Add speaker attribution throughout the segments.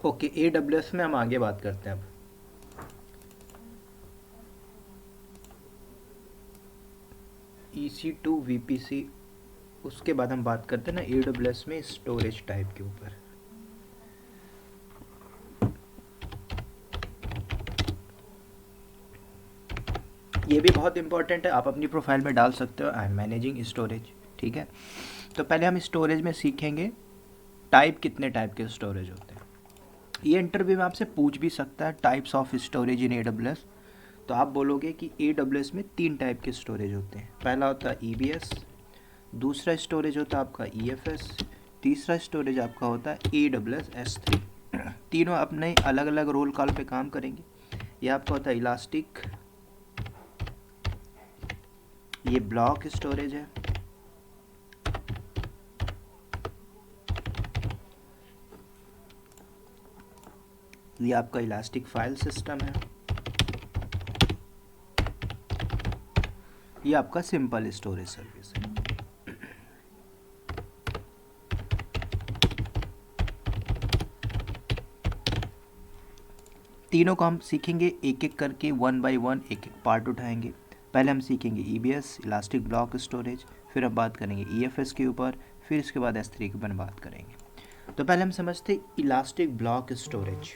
Speaker 1: Okay, AWS में हम आगे बात करते हैं अब। EC2 VPC, उसके बाद हम बात करते हैं ना AWS में स्टोरेज टाइप के ऊपर। ये भी बहुत इंपॉर्टेंट है, आप अपनी प्रोफाइल में डाल सकते हो, आई एम मैनेजिंग स्टोरेज। ठीक है, तो पहले हम स्टोरेज में सीखेंगे टाइप, कितने टाइप के स्टोरेज होते हैं। ये इंटरव्यू में आपसे पूछ भी सकता है, types of storage in AWS। तो आप बोलोगे कि AWS में 3 टाइप के स्टोरेज होते हैं। पहला होता है EBS, दूसरा स्टोरेज होता है आपका EFS, तीसरा स्टोरेज आपका होता है AWS S3। तीनों अपने अलग अलग रोल कॉल पे काम करेंगे। ये आपका होता है इलास्टिक, ये ब्लॉक स्टोरेज है, ये आपका इलास्टिक फाइल सिस्टम है, ये आपका सिंपल स्टोरेज सर्विस है। तीनों को हम सीखेंगे एक एक करके, वन बाय वन, एक एक पार्ट उठाएंगे। पहले हम सीखेंगे EBS इलास्टिक ब्लॉक स्टोरेज, फिर हम बात करेंगे EFS के ऊपर, फिर इसके बाद S3 के ऊपर बात करेंगे। तो पहले हम समझते इलास्टिक ब्लॉक स्टोरेज।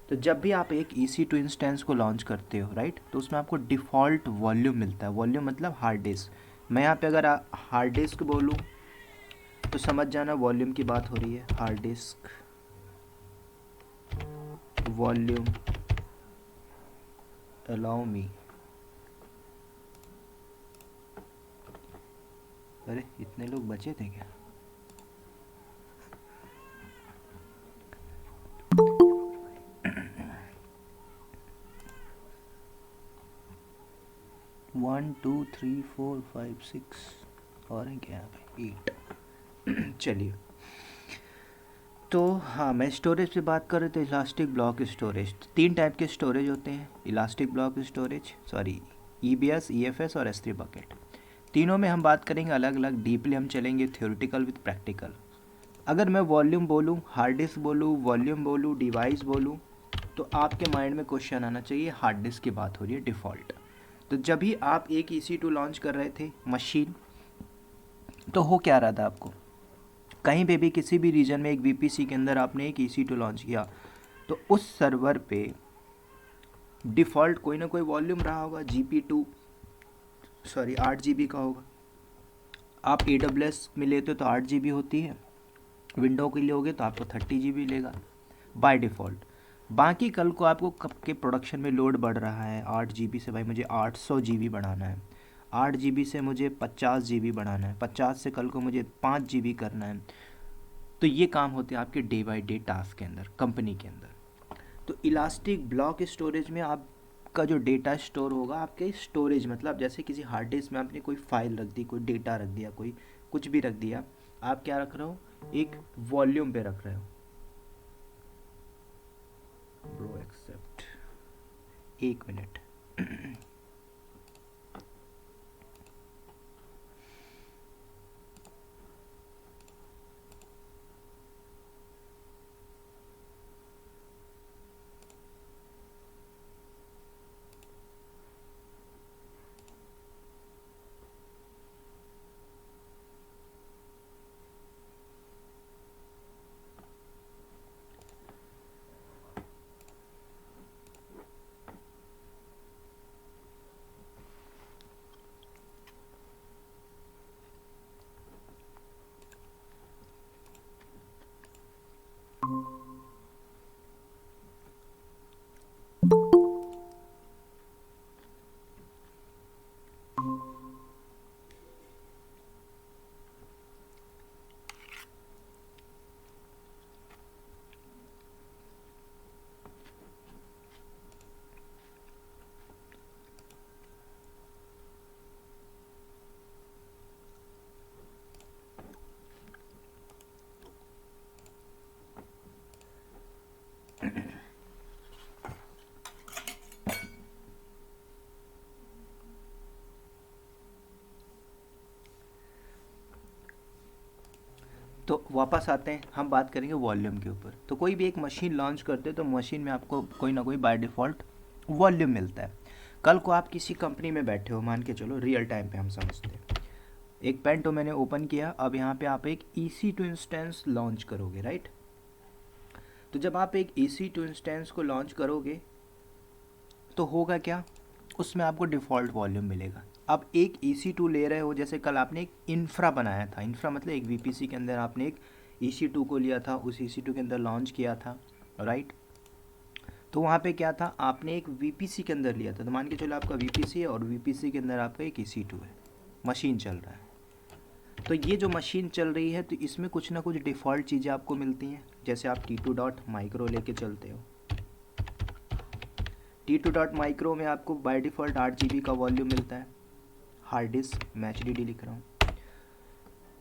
Speaker 1: तो जब भी आप एक EC2 इंस्टेंस को लॉन्च करते हो, राइट, तो उसमें आपको डिफ़ॉल्ट वॉल्यूम मिलता है। वॉल्यूम मतलब हार्ड डिस्क। मैं यहाँ पे अगर हार्ड डिस्क बोलूँ तो समझ जाना वॉल्यूम की बात हो रही है। Hard disk volume, allow me. अरे इतने लोग बचे थे क्या? One two three four five six और हैं क्या यहाँ पे? 8। चलिए, तो हाँ, मैं स्टोरेज पे बात कर रहे थे, इलास्टिक ब्लॉक स्टोरेज। 3 टाइप के स्टोरेज होते हैं, elastic block storage, sorry, EBS EFS और S3 बकेट। तीनों में हम बात करेंगे अलग अलग, डीपली हम चलेंगे, थ्योरेटिकल विद प्रैक्टिकल। अगर मैं वॉल्यूम बोलूँ, हार्ड डिस्क बोलूँ, वॉल्यूम बोलूँ, डिवाइस बोलूँ, तो आपके माइंड में क्वेश्चन आना चाहिए हार्ड डिस्क की बात हो रही है डिफ़ॉल्ट। तो जब भी आप एक EC2 लॉन्च कर रहे थे मशीन, तो हो क्या रहा था आपको, कहीं पे भी किसी भी रीजन में एक VPC के अंदर आपने एक EC2 लॉन्च किया, तो उस सर्वर पे डिफ़ॉल्ट कोई ना कोई वॉल्यूम रहा होगा, GP2, सॉरी 8 GB का होगा। आप AWS में लेते हो तो 8 GB होती है, विंडो के लिए होगे तो आपको 30 GB लेगा बाय डिफ़ॉल्ट। बाकी कल को आपको कब के प्रोडक्शन में लोड बढ़ रहा है, 8 GB से भाई मुझे 800 GB बढ़ाना है, 8 GB से मुझे 50 GB बढ़ाना है, 50 से कल को मुझे 5 GB करना है। तो ये काम होते हैं आपके डे बाय डे टास्क के अंदर, कंपनी के अंदर। तो इलास्टिक ब्लॉक स्टोरेज में आपका जो डेटा स्टोर होगा, आपके स्टोरेज मतलब जैसे किसी हार्ड डिस्क में आपने कोई फाइल रख दी, कोई डेटा रख दिया, कोई कुछ भी रख दिया, आप क्या रख रहे हो, एक वॉल्यूम पे रख रहे हो। Bro except, 1 minute. तो वापस आते हैं, हम बात करेंगे वॉल्यूम के ऊपर। तो कोई भी एक मशीन लॉन्च करते हैं तो मशीन में आपको कोई ना कोई बाय डिफ़ॉल्ट वॉल्यूम मिलता है। कल को आप किसी कंपनी में बैठे हो, मान के चलो रियल टाइम पे हम समझते हैं, एक पेंटो मैंने ओपन किया, अब यहाँ पे आप एक EC2 इंस्टेंस लॉन्च करोगे, राइट। तो जब आप एक EC2 इंस्टेंस को लॉन्च करोगे तो होगा क्या, उसमें आपको डिफ़ॉल्ट वॉल्यूम मिलेगा। अब एक EC2 ले रहे हो, जैसे कल आपने एक इंफ्रा बनाया था, इंफ्रा मतलब एक VPC के अंदर आपने एक EC2 को लिया था, उस EC2 के अंदर लॉन्च किया था, राइट। तो वहाँ पे क्या था, आपने एक VPC के अंदर लिया था, तो मान के चलो आपका VPC है और VPC के अंदर आपका एक EC2 है, मशीन चल रहा है। तो ये जो मशीन चल रही है तो इसमें कुछ ना कुछ डिफ़ॉल्ट चीज़ें आपको मिलती हैं। जैसे आप T2.micro लेके चलते हो, T2.micro में आपको बाय डिफ़ॉल्ट 8 GB का वॉल्यूम मिलता है। हार्ड डिस्क, मैं HDD लिख रहा हूँ,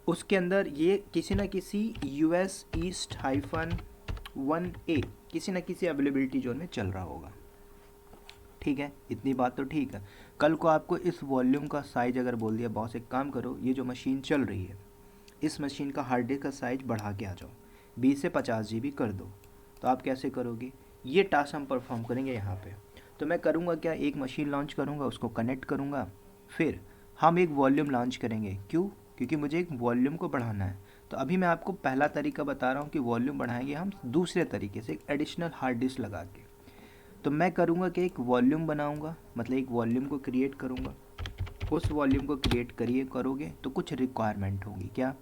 Speaker 1: उसके अंदर ये किसी न किसी US ईस्ट -1A किसी न किसी अवेलेबिलिटी जोन में चल रहा होगा, ठीक है। इतनी बात तो ठीक है। कल को आपको इस वॉल्यूम का साइज अगर बोल दिया बॉस एक काम करो, ये जो मशीन चल रही है इस मशीन का हार्ड डिस्क का साइज बढ़ा के आ जाओ, 20 से 50 GB कर दो, तो आप कैसे करोगे, ये टास्क हम परफॉर्म करेंगे यहाँ पे। तो मैं करूँगा क्या, एक मशीन लॉन्च करूँगा, उसको कनेक्ट करूँगा, फिर हम एक वॉल्यूम लॉन्च करेंगे। क्यों, क्योंकि मुझे एक वॉल्यूम को बढ़ाना है। तो अभी मैं आपको पहला तरीका बता रहा हूँ कि वॉल्यूम बढ़ाएंगे हम दूसरे तरीके से, एक एडिशनल हार्ड डिस्क लगा के। तो मैं करूँगा कि एक वॉल्यूम बनाऊँगा, मतलब एक वॉल्यूम को क्रिएट करूँगा। उस वॉल्यूम को क्रिएट करोगे तो कुछ रिक्वायरमेंट होगी, क्या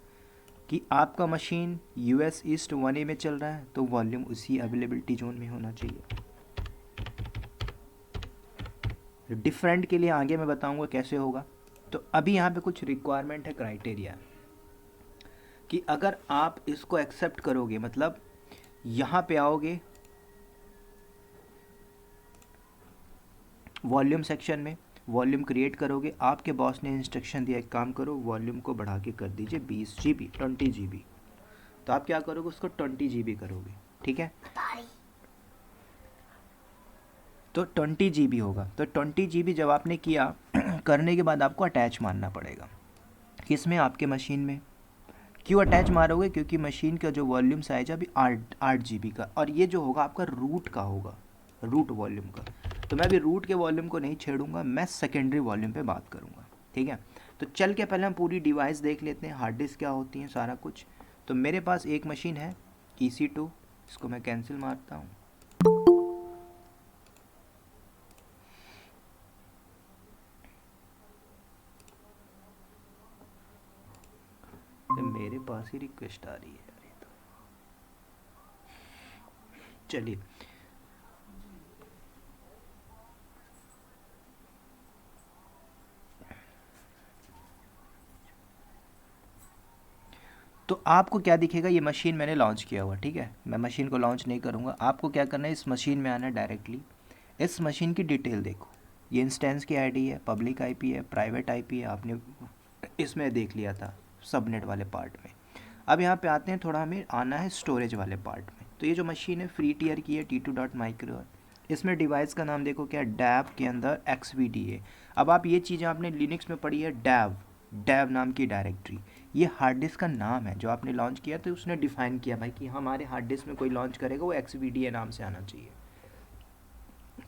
Speaker 1: कि आपका मशीन US ईस्ट 1A में चल रहा है तो वॉल्यूम उसी अवेलेबिलिटी जोन में होना चाहिए। डिफरेंट के लिए आगे मैं बताऊंगा कैसे होगा। तो अभी यहाँ पे कुछ रिक्वायरमेंट है, क्राइटेरिया, कि अगर आप इसको एक्सेप्ट करोगे, मतलब यहाँ पे आओगे वॉल्यूम सेक्शन में, वॉल्यूम क्रिएट करोगे, आपके बॉस ने इंस्ट्रक्शन दिया एक काम करो वॉल्यूम को बढ़ा के कर दीजिए 20 GB 20 GB, तो आप क्या करोगे, उसको 20 GB करोगे, ठीक है। तो 20 GB होगा। तो 20 GB जब आपने किया करने के बाद आपको अटैच मारना पड़ेगा, किसमें, आपके मशीन में। क्यों अटैच मारोगे, क्योंकि मशीन का जो वॉल्यूम साइज है अभी 8 GB का, और ये जो होगा आपका रूट का होगा, रूट वॉल्यूम का। तो मैं अभी रूट के वॉल्यूम को नहीं छेड़ूंगा, मैं सेकेंडरी वॉल्यूम पे बात करूंगा, ठीक है। तो चल के पहले हम पूरी डिवाइस देख लेते हैं, हार्ड डिस्क क्या होती है, सारा कुछ। तो मेरे पास एक मशीन है EC2, इसको मैं कैंसिल मारता हूँ। मेरे पास ही रिक्वेस्ट आ रही है यार, ये तो चलिए। तो आपको क्या दिखेगा, ये मशीन मैंने लॉन्च किया हुआ, ठीक है। मैं मशीन को लॉन्च नहीं करूँगा, आपको क्या करना है, इस मशीन में आना है डायरेक्टली। इस मशीन की डिटेल देखो, ये इंस्टेंस की आईडी है, पब्लिक आईपी है, प्राइवेट आईपी है, आपने इसमें देख लिया था सबनेट वाले पार्ट में। अब यहाँ पे आते हैं, थोड़ा हमें आना है स्टोरेज वाले पार्ट में। तो ये जो मशीन है फ्री टियर की है, T2.micro, इसमें डिवाइस का नाम देखो क्या, डैब के अंदर XVDA। अब आप ये चीज़ें आपने लिनक्स में पढ़ी है, डैब, डैब नाम की डायरेक्टरी, ये हार्ड डिस्क का नाम है जो आपने लॉन्च किया। तो उसने डिफाइन किया भाई कि हमारे हार्ड डिस्क में कोई लॉन्च करेगा वो XVDA नाम से आना चाहिए,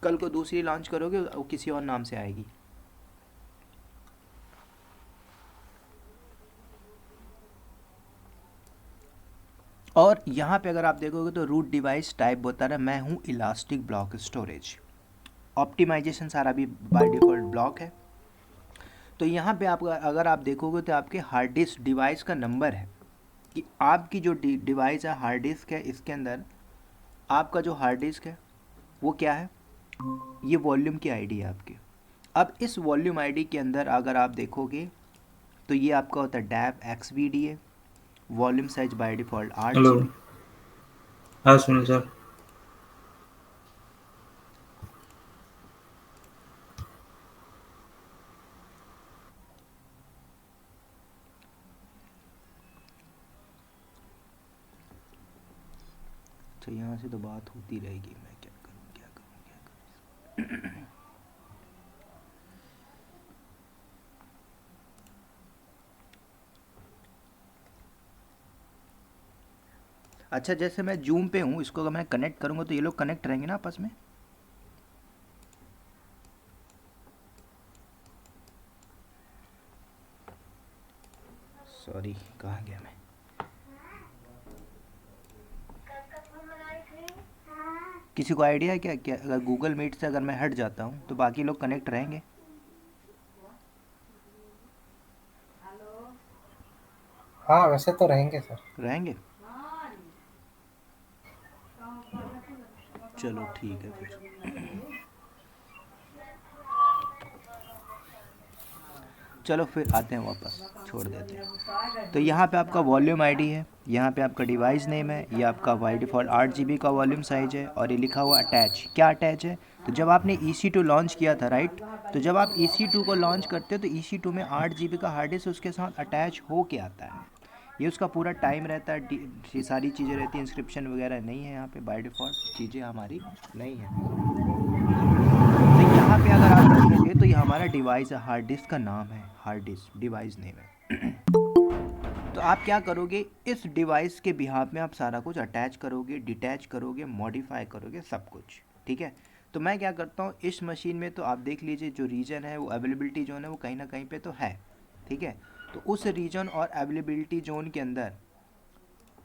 Speaker 1: कल को दूसरी लॉन्च करोगे वो किसी और नाम से आएगी। और यहाँ पे अगर आप देखोगे तो रूट डिवाइस टाइप बता रहा है, मैं हूँ इलास्टिक ब्लॉक स्टोरेज, ऑप्टिमाइजेशन सारा भी बाय डिफ़ॉल्ट ब्लॉक है। तो यहाँ पे आप अगर आप देखोगे तो आपके हार्ड डिस्क डिवाइस का नंबर है, कि आपकी जो डिवाइस है हार्ड डिस्क है, इसके अंदर आपका जो हार्ड डिस्क है वो क्या है, ये वॉल्यूम की आईडी है आपकी। अब इस वॉल्यूम आईडी के अंदर अगर आप देखोगे तो ये आपका होता है dab XVDA, volume size by default 8
Speaker 2: hello.
Speaker 1: GB।
Speaker 2: हाँ सुनो सर।
Speaker 1: तो यहाँ से तो बात होती रहेगी, मैं क्या करूँ क्या करूँ क्या करूँ। अच्छा जैसे मैं जूम पे हूँ, इसको अगर मैं कनेक्ट करूँगा तो ये लोग कनेक्ट रहेंगे ना आपस में? सॉरी, कहाँ गया मैं? किसी को आइडिया है क्या क्या अगर गूगल मीट से अगर मैं हट जाता हूँ तो बाकी लोग कनेक्ट रहेंगे?
Speaker 3: हाँ वैसे तो रहेंगे सर।
Speaker 1: रहेंगे। चलो ठीक है फिर। चलो फिर आते हैं वापस, छोड़ देते हैं। तो यहाँ पे आपका वॉल्यूम आईडी है, यहाँ पे आपका डिवाइस नेम है, ये आपका बाई डिफ़ॉल्ट 8 GB का वॉल्यूम साइज है, और ये लिखा हुआ अटैच। क्या अटैच है? तो जब आपने EC2 लॉन्च किया था, राइट, तो जब आप EC2 को लॉन्च करते हो तो EC2 में 8 GB का हार्ड डिस्क उसके साथ अटैच हो के आता है। ये उसका पूरा टाइम रहता है, ये सारी चीज़ें रहती हैं, इंस्क्रिप्शन वगैरह नहीं है यहाँ पे, बाय डिफ़ॉल्ट चीज़ें हमारी नहीं है। तो यहाँ पे अगर आप देखोगे तो ये हमारा डिवाइस है, हार्ड डिस्क का नाम है, हार्ड डिस्क डिवाइस नेम है। तो आप क्या करोगे, इस डिवाइस के बिहाफ में आप सारा कुछ अटैच करोगे, डिटैच करोगे, मॉडिफाई करोगे, सब कुछ, ठीक है। तो मैं क्या करता हूँ, इस मशीन में तो आप देख लीजिए जो रीजन है वो अवेलेबिलिटी जोन है वो कहीं ना कहीं पे तो है, ठीक है। तो उस रीजन और अवेलेबिलिटी जोन के अंदर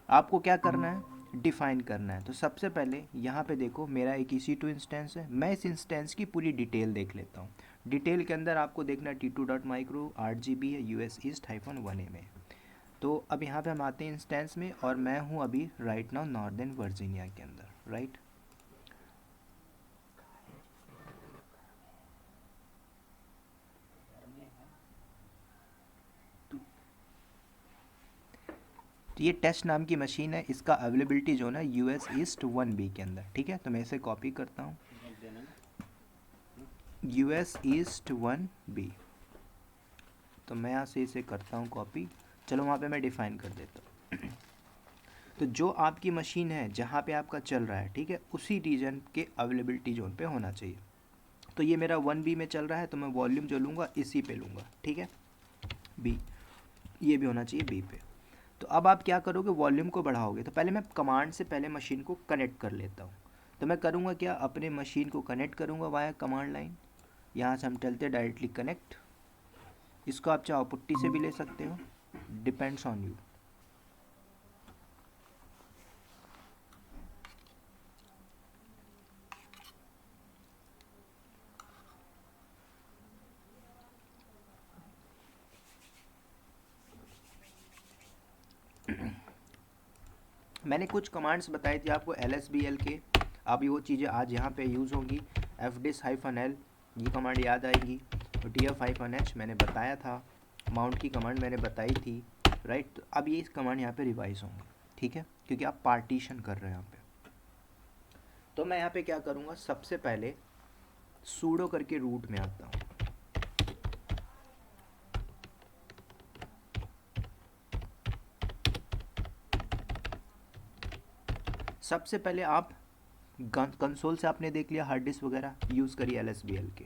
Speaker 1: आपको क्या करना है, डिफाइन करना है। तो सबसे पहले यहाँ पे देखो मेरा एक EC2 इंस्टेंस है, मैं इस इंस्टेंस की पूरी डिटेल देख लेता हूँ। डिटेल के अंदर आपको देखना T2.micro 8 GB है, US East -1A में। तो अब यहाँ पे हम आते हैं इंस्टेंस में, और मैं हूँ अभी राइट नाउ नॉर्दर्न वर्जीनिया के अंदर, राइट। तो ये टेस्ट नाम की मशीन है, इसका अवेलेबिलिटी जोन है US East 1B के अंदर, ठीक है। तो मैं इसे कॉपी करता हूँ, US East 1B। तो मैं यहाँ से इसे करता हूँ कॉपी, चलो वहाँ पे मैं डिफ़ाइन कर देता हूँ। तो जो आपकी मशीन है जहाँ पे आपका चल रहा है, ठीक है, उसी रीजन के अवेलेबिलिटी जोन पे होना चाहिए। तो ये मेरा 1B में चल रहा है, तो मैं वॉल्यूम जो लूँगा इसी पे लूँगा, ठीक है, B। ये भी होना चाहिए B पे। तो अब आप क्या करोगे, वॉल्यूम को बढ़ाओगे। तो पहले मैं कमांड से पहले मशीन को कनेक्ट कर लेता हूँ। तो मैं करूँगा क्या, अपने मशीन को कनेक्ट करूँगा वाया कमांड लाइन। यहाँ से हम चलते डायरेक्टली कनेक्ट। इसको आप चाहो पुट्टी से भी ले सकते हो, डिपेंड्स ऑन यू। मैंने कुछ कमांड्स बताई थी आपको LSBL के, अब वो चीज़ें आज यहाँ पे यूज़ होंगी। fdis-l ये कमांड याद आएगी, तो df-h मैंने बताया था, माउंट की कमांड मैंने बताई थी, राइट। तो अब ये इस कमांड यहाँ पे रिवाइज होंगे, ठीक है, क्योंकि आप पार्टीशन कर रहे हैं यहाँ पे। तो मैं यहाँ पे क्या करूँगा, सबसे पहले सूडो करके रूट में आता हूँ। सबसे पहले आप कंसोल से आपने देख लिया हार्ड डिस्क वगैरह यूज़ करिए LSBL के।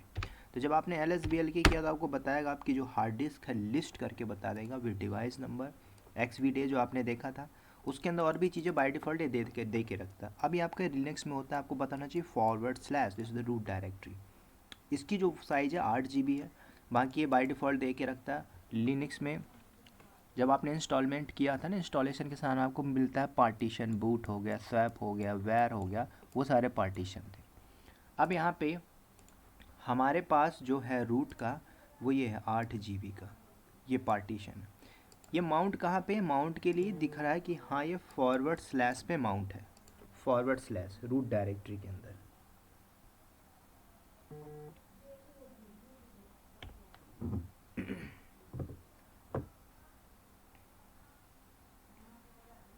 Speaker 1: तो जब आपने LSBL के किया तो आपको बताएगा आपकी जो हार्ड डिस्क है लिस्ट करके बता देगा विद डिवाइस नंबर XVDA जो आपने देखा था, उसके अंदर और भी चीज़ें बाय डिफ़ॉल्ट दे के रखता है। अभी आपका लिनक्स में होता है, आपको बताना चाहिए // this is the root directory. इसकी जो साइज़ है 8 GB है, बाकी ये बाय डिफ़ॉल्ट दे के रखता है। लिनक्स में जब आपने इंस्टॉलमेंट किया था ना, इंस्टॉलेशन के साथ आपको मिलता है पार्टीशन, बूट हो गया, स्वैप हो गया, वेयर हो गया, वो सारे पार्टीशन थे। अब यहाँ पे हमारे पास जो है रूट का वो ये है 8 GB का, ये पार्टीशन। ये माउंट कहाँ पे, माउंट के लिए दिख रहा है कि हाँ ये // पे माउंट है, // रूट डायरेक्टरी के अंदर।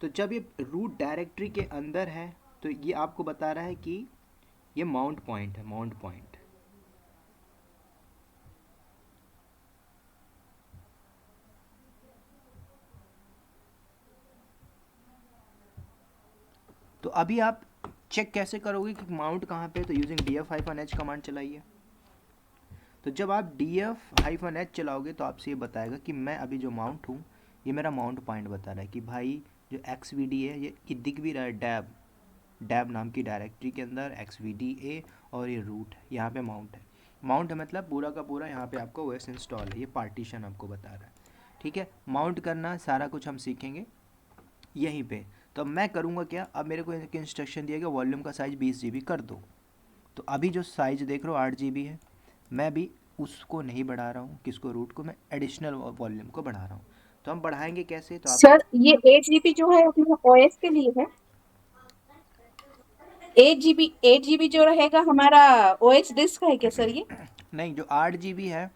Speaker 1: तो जब ये रूट डायरेक्टरी के अंदर है तो ये आपको बता रहा है कि ये माउंट पॉइंट है, माउंट पॉइंट। तो अभी आप चेक कैसे करोगे कि माउंट कहाँ पे है, तो यूजिंग df-h कमांड चलाइए। तो जब आप df-h चलाओगे तो आपसे ये बताएगा कि मैं अभी जो माउंट हूँ ये मेरा माउंट पॉइंट बता रहा है कि भाई जो XVD है ये दिख भी रहा है, डैब नाम की डायरेक्टरी के अंदर XVDA, और ये रूट है, यहाँ पे माउंट है। माउंट मतलब पूरा का पूरा यहाँ पे आपको OS इंस्टॉल है, ये पार्टीशन आपको बता रहा है। ठीक है, माउंट करना सारा कुछ हम सीखेंगे यहीं पे। तो मैं करूँगा क्या, अब मेरे को एक इंस्ट्रक्शन दिया कि वॉल्यूम का साइज़ 20 GB कर दो। तो अभी जो साइज़ देख रहे हो 8 GB है, मैं भी उसको नहीं बढ़ा रहा हूँ, किसको, रूट को, मैं एडिशनल वॉल्यूम को बढ़ा रहा हूँ। तो हम बढ़ाएंगे कैसे, तो आपको
Speaker 4: सर ये 8 GB जो है अपना ओएस के लिए है। 8 GB जो रहेगा हमारा ओएस डिस्क है क्या सर ये?
Speaker 1: नहीं, जो 8 GB है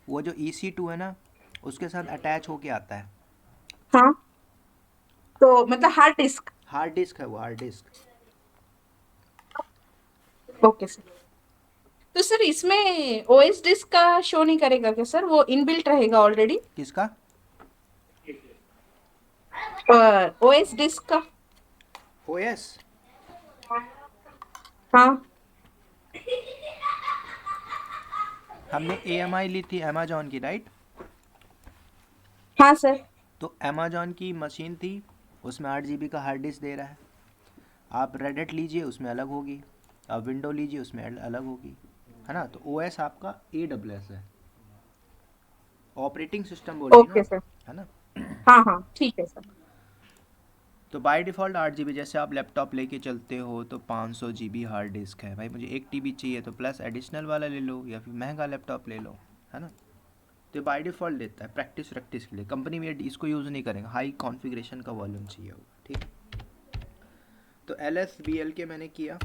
Speaker 1: वो जो EC2 है ना, उसके साथ अटैच होके आता है।
Speaker 4: हाँ, तो मतलब हार्ड डिस्क।
Speaker 1: हार्ड डिस्क है वो, हार्ड डिस्क।
Speaker 4: Okay sir. तो सर इसमें ओएस डिस्क का शो नहीं करेगा क्या सर, वो इनबिल्ट रहेगा ऑलरेडी
Speaker 1: किसका?
Speaker 4: ओएस डिस्क का?
Speaker 1: OS
Speaker 4: हाँ
Speaker 1: हमने AMI ली थी अमेजोन की, राइट?
Speaker 4: हाँ सर।
Speaker 1: तो अमेजोन की मशीन थी, उसमें 8 GB का हार्ड डिस्क दे रहा है। आप रेडिट लीजिए, उसमें अलग होगी। आप विंडो लीजिए, उसमें अलग होगी, है ना? तो OS आपका AWS है, ऑपरेटिंग सिस्टम बोल रही ना
Speaker 4: ओके
Speaker 1: आप,
Speaker 4: सर।
Speaker 1: है ना?
Speaker 4: हाँ हाँ ठीक है सर।
Speaker 1: तो बाय डिफ़ॉल्ट 8 GB, जैसे आप लैपटॉप लेके चलते हो तो 500 GB हार्ड डिस्क है। भाई मुझे 1 TB चाहिए तो प्लस एडिशनल वाला ले लो, या फिर महंगा लैपटॉप ले लो, है ना? तो बाय डिफ़ॉल्ट देता है प्रैक्टिस के लिए। कंपनी में इसको यूज़ नहीं करेंगे, हाई कॉन्फ़िगरेशन का वॉल्यूम चाहिए होगा, ठीक। तो LSBL मैंने किया,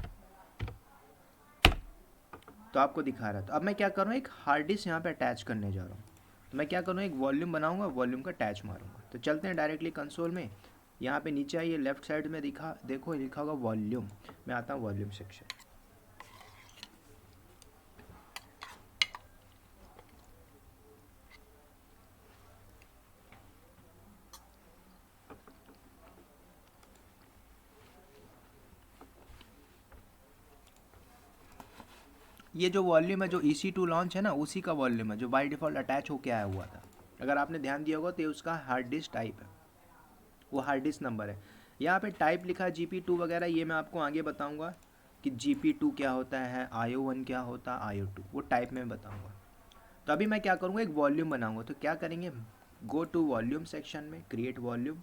Speaker 1: तो आपको दिखा रहा था। अब मैं क्या कर रहा हूँ, एक हार्ड डिस्क यहाँ पे अटैच करने जा रहा हूँ। तो मैं क्या करूँ, एक वॉल्यूम बनाऊँगा, वॉल्यूम का अटैच मारूंगा। तो चलते हैं डायरेक्टली कंसोल में। यहाँ पे नीचे आइए, लेफ्ट साइड में देखो लिखा होगा वॉल्यूम। मैं आता हूँ वॉल्यूम सेक्शन। ये जो वॉल्यूम है, जो EC2 लॉन्च है ना, उसी का वॉल्यूम है जो बाय डिफ़ॉल्ट अटैच होके आया हुआ था। अगर आपने ध्यान दिया होगा तो ये उसका हार्ड डिस्क टाइप है, वो हार्ड डिस्क नंबर है। यहाँ पे टाइप लिखा है GP2 वगैरह, ये मैं आपको आगे बताऊँगा कि GP2 क्या होता है, IO1 क्या होता है, IO2, वो टाइप में बताऊँगा। तो अभी मैं क्या करूँगा, एक वॉल्यूम बनाऊँगा। तो क्या करेंगे, गो टू वॉल्यूम सेक्शन में, क्रिएट वॉल्यूम।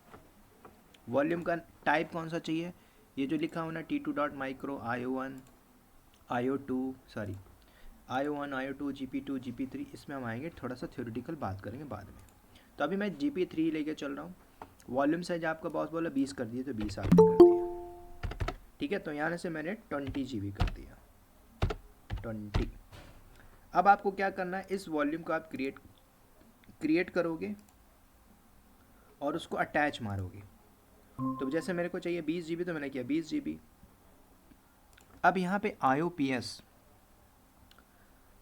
Speaker 1: वॉल्यूम का टाइप कौन सा चाहिए, ये जो लिखा हो ना T2.micro, IO1, IO2, sorry IO1, IO2, GP2, GP3, इसमें हम आएंगे, थोड़ा सा थ्योरेटिकल बात करेंगे बाद में। तो अभी मैं GP3 लेके चल रहा हूँ। वॉल्यूम साइज आपका बॉस बोला 20 कर दिए, तो 20 आपने कर दिया, ठीक है। तो यहाँ से मैंने 20 GB कर दिया, 20। अब आपको क्या करना है, इस वॉल्यूम को आप क्रिएट करोगे और उसको अटैच मारोगे। तो जैसे मेरे को चाहिए 20 GB, तो मैंने किया 20 GB। अब यहाँ पे IOPS,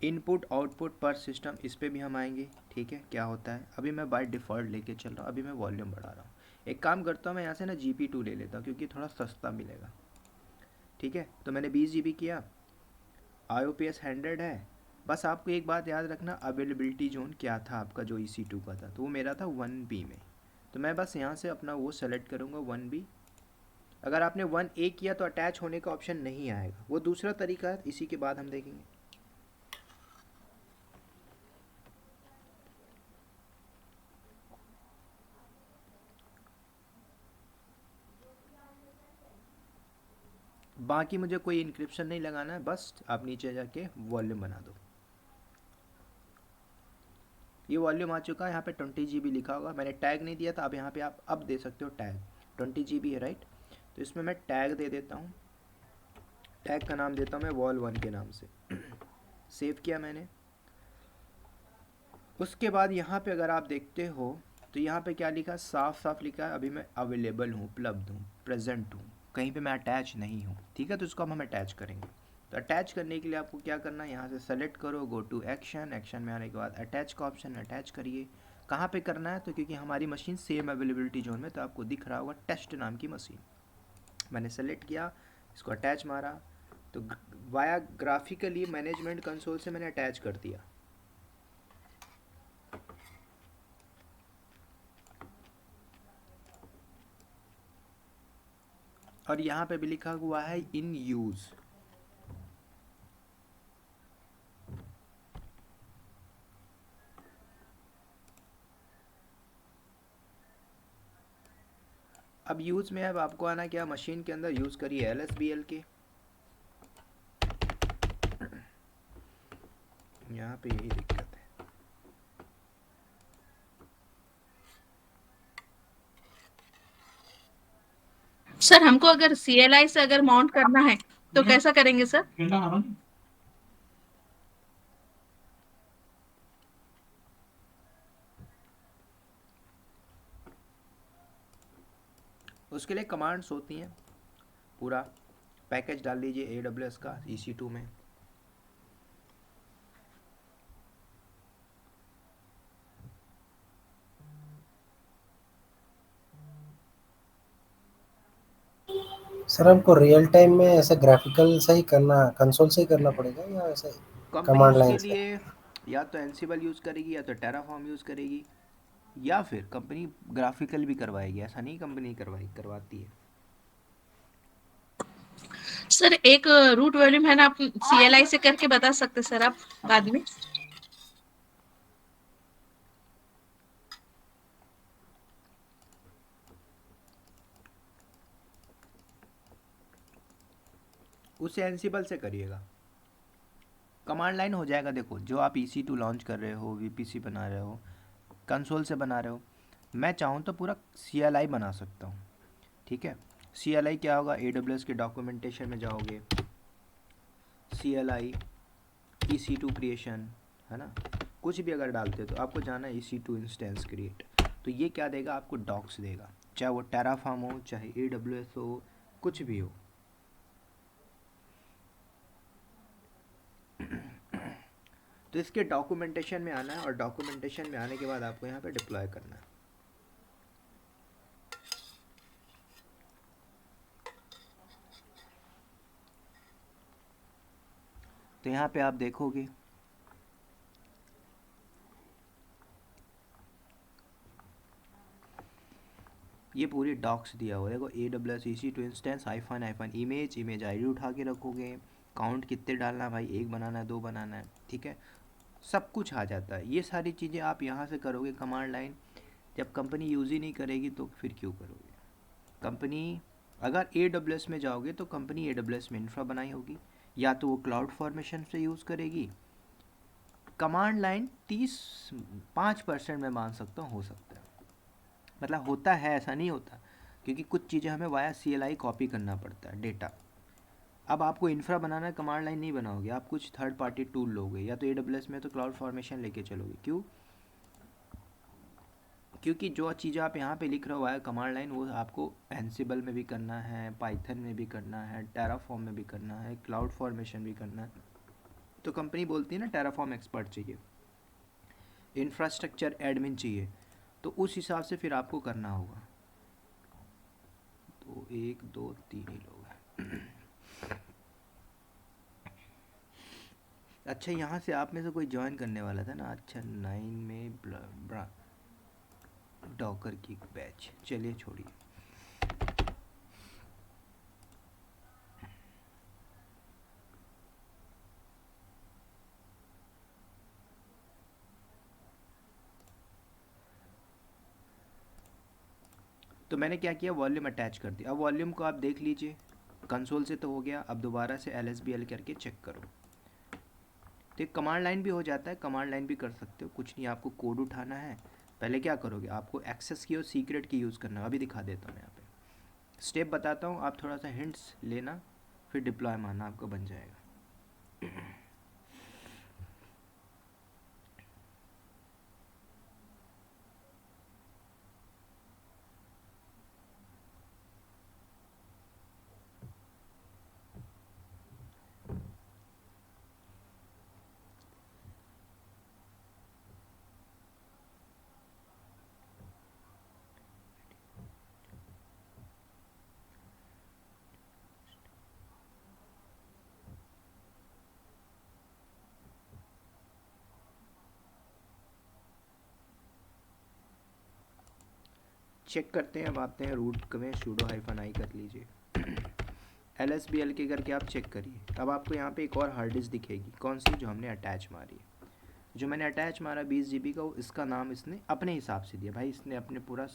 Speaker 1: इनपुट आउटपुट पर सिस्टम, इस पर भी हम आएंगे, ठीक है। क्या होता है, अभी मैं बाय डिफ़ॉल्ट लेके चल रहा हूँ, अभी मैं वॉल्यूम बढ़ा रहा हूँ। एक काम करता हूँ, मैं यहाँ से ना GP2 ले लेता हूँ क्योंकि थोड़ा सस्ता मिलेगा, ठीक है। तो मैंने 20 GB किया, IOPS 100 है। बस आपको एक बात याद रखना, अवेलेबिलिटी जोन क्या था आपका जो EC2 का था, तो वो मेरा था 1B में। तो मैं बस यहाँ से अपना वो सेलेक्ट करूँगा 1B। अगर आपने 1A किया तो अटैच होने का ऑप्शन नहीं आएगा, वो दूसरा तरीका है, इसी के बाद हम देखेंगे। बाकी मुझे कोई इंक्रिप्शन नहीं लगाना है, बस आप नीचे जाके वॉल्यूम बना दो। ये वॉल्यूम आ चुका है, यहाँ पे 20 GB लिखा होगा, मैंने टैग नहीं दिया था। अब यहाँ पे आप अब दे सकते हो टैग, 20 GB है राइट। तो इसमें मैं टैग दे देता हूँ, टैग का नाम देता हूँ मैं vol1 के नाम से। सेव किया मैंने। उसके बाद यहाँ पे अगर आप देखते हो तो यहाँ पे क्या लिखा है, साफ साफ लिखा है, अभी मैं अवेलेबल हूँ, उपलब्ध हूँ, प्रेजेंट हूँ, कहीं पे मैं अटैच नहीं हूँ, ठीक है। तो इसको हम अटैच करेंगे। तो अटैच करने के लिए आपको क्या करना है, यहाँ से सेलेक्ट करो, गो टू एक्शन, एक्शन में आने के बाद अटैच का ऑप्शन, अटैच करिए। कहाँ पे करना है, तो क्योंकि हमारी मशीन सेम अवेलेबिलिटी जोन में, तो आपको दिख रहा होगा टेस्ट नाम की मशीन। मैंने सेलेक्ट किया, इसको अटैच मारा, तो वाया ग्राफिकली मैनेजमेंट कंसोल से मैंने अटैच कर दिया। और यहाँ पे भी लिखा हुआ है इन यूज। अब यूज में अब आपको आना क्या, मशीन के अंदर यूज करिए LSBL के। यहाँ पे यही दिक्कत है।
Speaker 4: सर हमको अगर CLI से अगर माउंट करना है तो कैसा करेंगे सर?
Speaker 1: उसके लिए कमांड्स होती हैं, पूरा पैकेज डाल लीजिए AWS का EC2 में।
Speaker 3: सर हमको रियल टाइम में ऐसा ग्राफिकल से ही करना, कंसोल से ही करना पड़ेगा या ऐसे
Speaker 1: कंपनी
Speaker 3: कमांड
Speaker 1: उसके
Speaker 3: लाइन से?
Speaker 1: लिए या तो एनसिबल यूज़ करेगी या तो टेराफॉर्म यूज़ करेगी, या फिर कंपनी ग्राफिकल भी करवाएगी। ऐसा नहीं कंपनी करवाती है।
Speaker 4: सर एक रूट वॉल्यूम है ना, आप CLI से करके बता सकते सर आप बाद में?
Speaker 1: उसे एनसिबल से करिएगा, कमांड लाइन हो जाएगा। देखो जो आप EC2 लॉन्च कर रहे हो, VPC बना रहे हो, कंसोल से बना रहे हो, मैं चाहूँ तो पूरा CLI बना सकता हूँ। ठीक है, CLI क्या होगा, AWS के डॉक्यूमेंटेशन में जाओगे, CLI EC2 क्रिएशन, है ना, कुछ भी अगर डालते हो तो आपको जाना है EC2 इंस्टेंस क्रिएट, तो ये क्या देगा आपको, डॉक्स देगा, चाहे वो टेराफॉर्म हो, चाहे AWS हो, कुछ भी हो। तो इसके डॉक्यूमेंटेशन में आना है, और डॉक्यूमेंटेशन में आने के बाद आपको यहाँ पे डिप्लॉय करना है। तो यहाँ पे आप देखोगे ये पूरी डॉक्स दिया हुआ है। देखो AWS EC2 instance hyphen image ID उठा के रखोगे, काउंट कितने डालना है भाई, 1 बनाना है, 2 बनाना है, ठीक है, सब कुछ आ जाता है। ये सारी चीज़ें आप यहाँ से करोगे कमांड लाइन। जब कंपनी यूज़ ही नहीं करेगी तो फिर क्यों करोगे। कंपनी अगर AWS में जाओगे तो कंपनी AWS में इंफ्रा बनाई होगी, या तो वो क्लाउड फॉर्मेशन से यूज़ करेगी। कमांड लाइन 35% में मान सकता हूँ हो सकता है, मतलब होता है, ऐसा नहीं होता, क्योंकि कुछ चीज़ें हमें वाया CLI कॉपी करना पड़ता है डेटा। अब आपको इंफ्रा बनाना है, कमांड लाइन नहीं बनाओगे, आप कुछ थर्ड पार्टी टूल लोगे, या तो AWS में तो क्लाउड फॉर्मेशन लेके चलोगे। क्यों, क्योंकि जो चीज़ आप यहाँ पे लिख रहे हो वाया कमांड लाइन, वो आपको एंसिबल में भी करना है, पाइथन में भी करना है, टेराफॉर्म में भी करना है, क्लाउड फॉर्मेशन भी करना है। तो कंपनी बोलती है ना टेराफॉर्म एक्सपर्ट चाहिए, इंफ्रास्ट्रक्चर एडमिन चाहिए, तो उस हिसाब से फिर आपको करना होगा। तो 1 2 3 ही लोग हैं। अच्छा, यहाँ से आप में से कोई ज्वाइन करने वाला था ना। अच्छा 9 में डॉकर की बैच, चलिए छोड़िए। तो मैंने क्या किया, वॉल्यूम अटैच कर दिया। अब वॉल्यूम को आप देख लीजिए, कंसोल से तो हो गया, अब दोबारा से LSBL करके चेक करो। तो एक कमांड लाइन भी हो जाता है, कमांड लाइन भी कर सकते हो, कुछ नहीं, आपको कोड उठाना है। पहले क्या करोगे, आपको एक्सेस की और सीक्रेट की यूज़ करना है। अभी दिखा देता हूँ, यहाँ पे स्टेप बताता हूँ, आप थोड़ा सा हिंट्स लेना, फिर डिप्लॉय मारना, आपका बन जाएगा। चेक करते हैं, अब आते हैं रूट में sudo -i कर लीजिए। LSBLK करके आप चेक करिए। अब आपको यहाँ पे एक और हार्ड डिस्क दिखेगी, कौन सी, जो हमने अटैच मारी है। जो मैंने अटैच मारा 20 GB का, वो इसका नाम इसने अपने हिसाब से दिया भाई, इसने अपने पूरा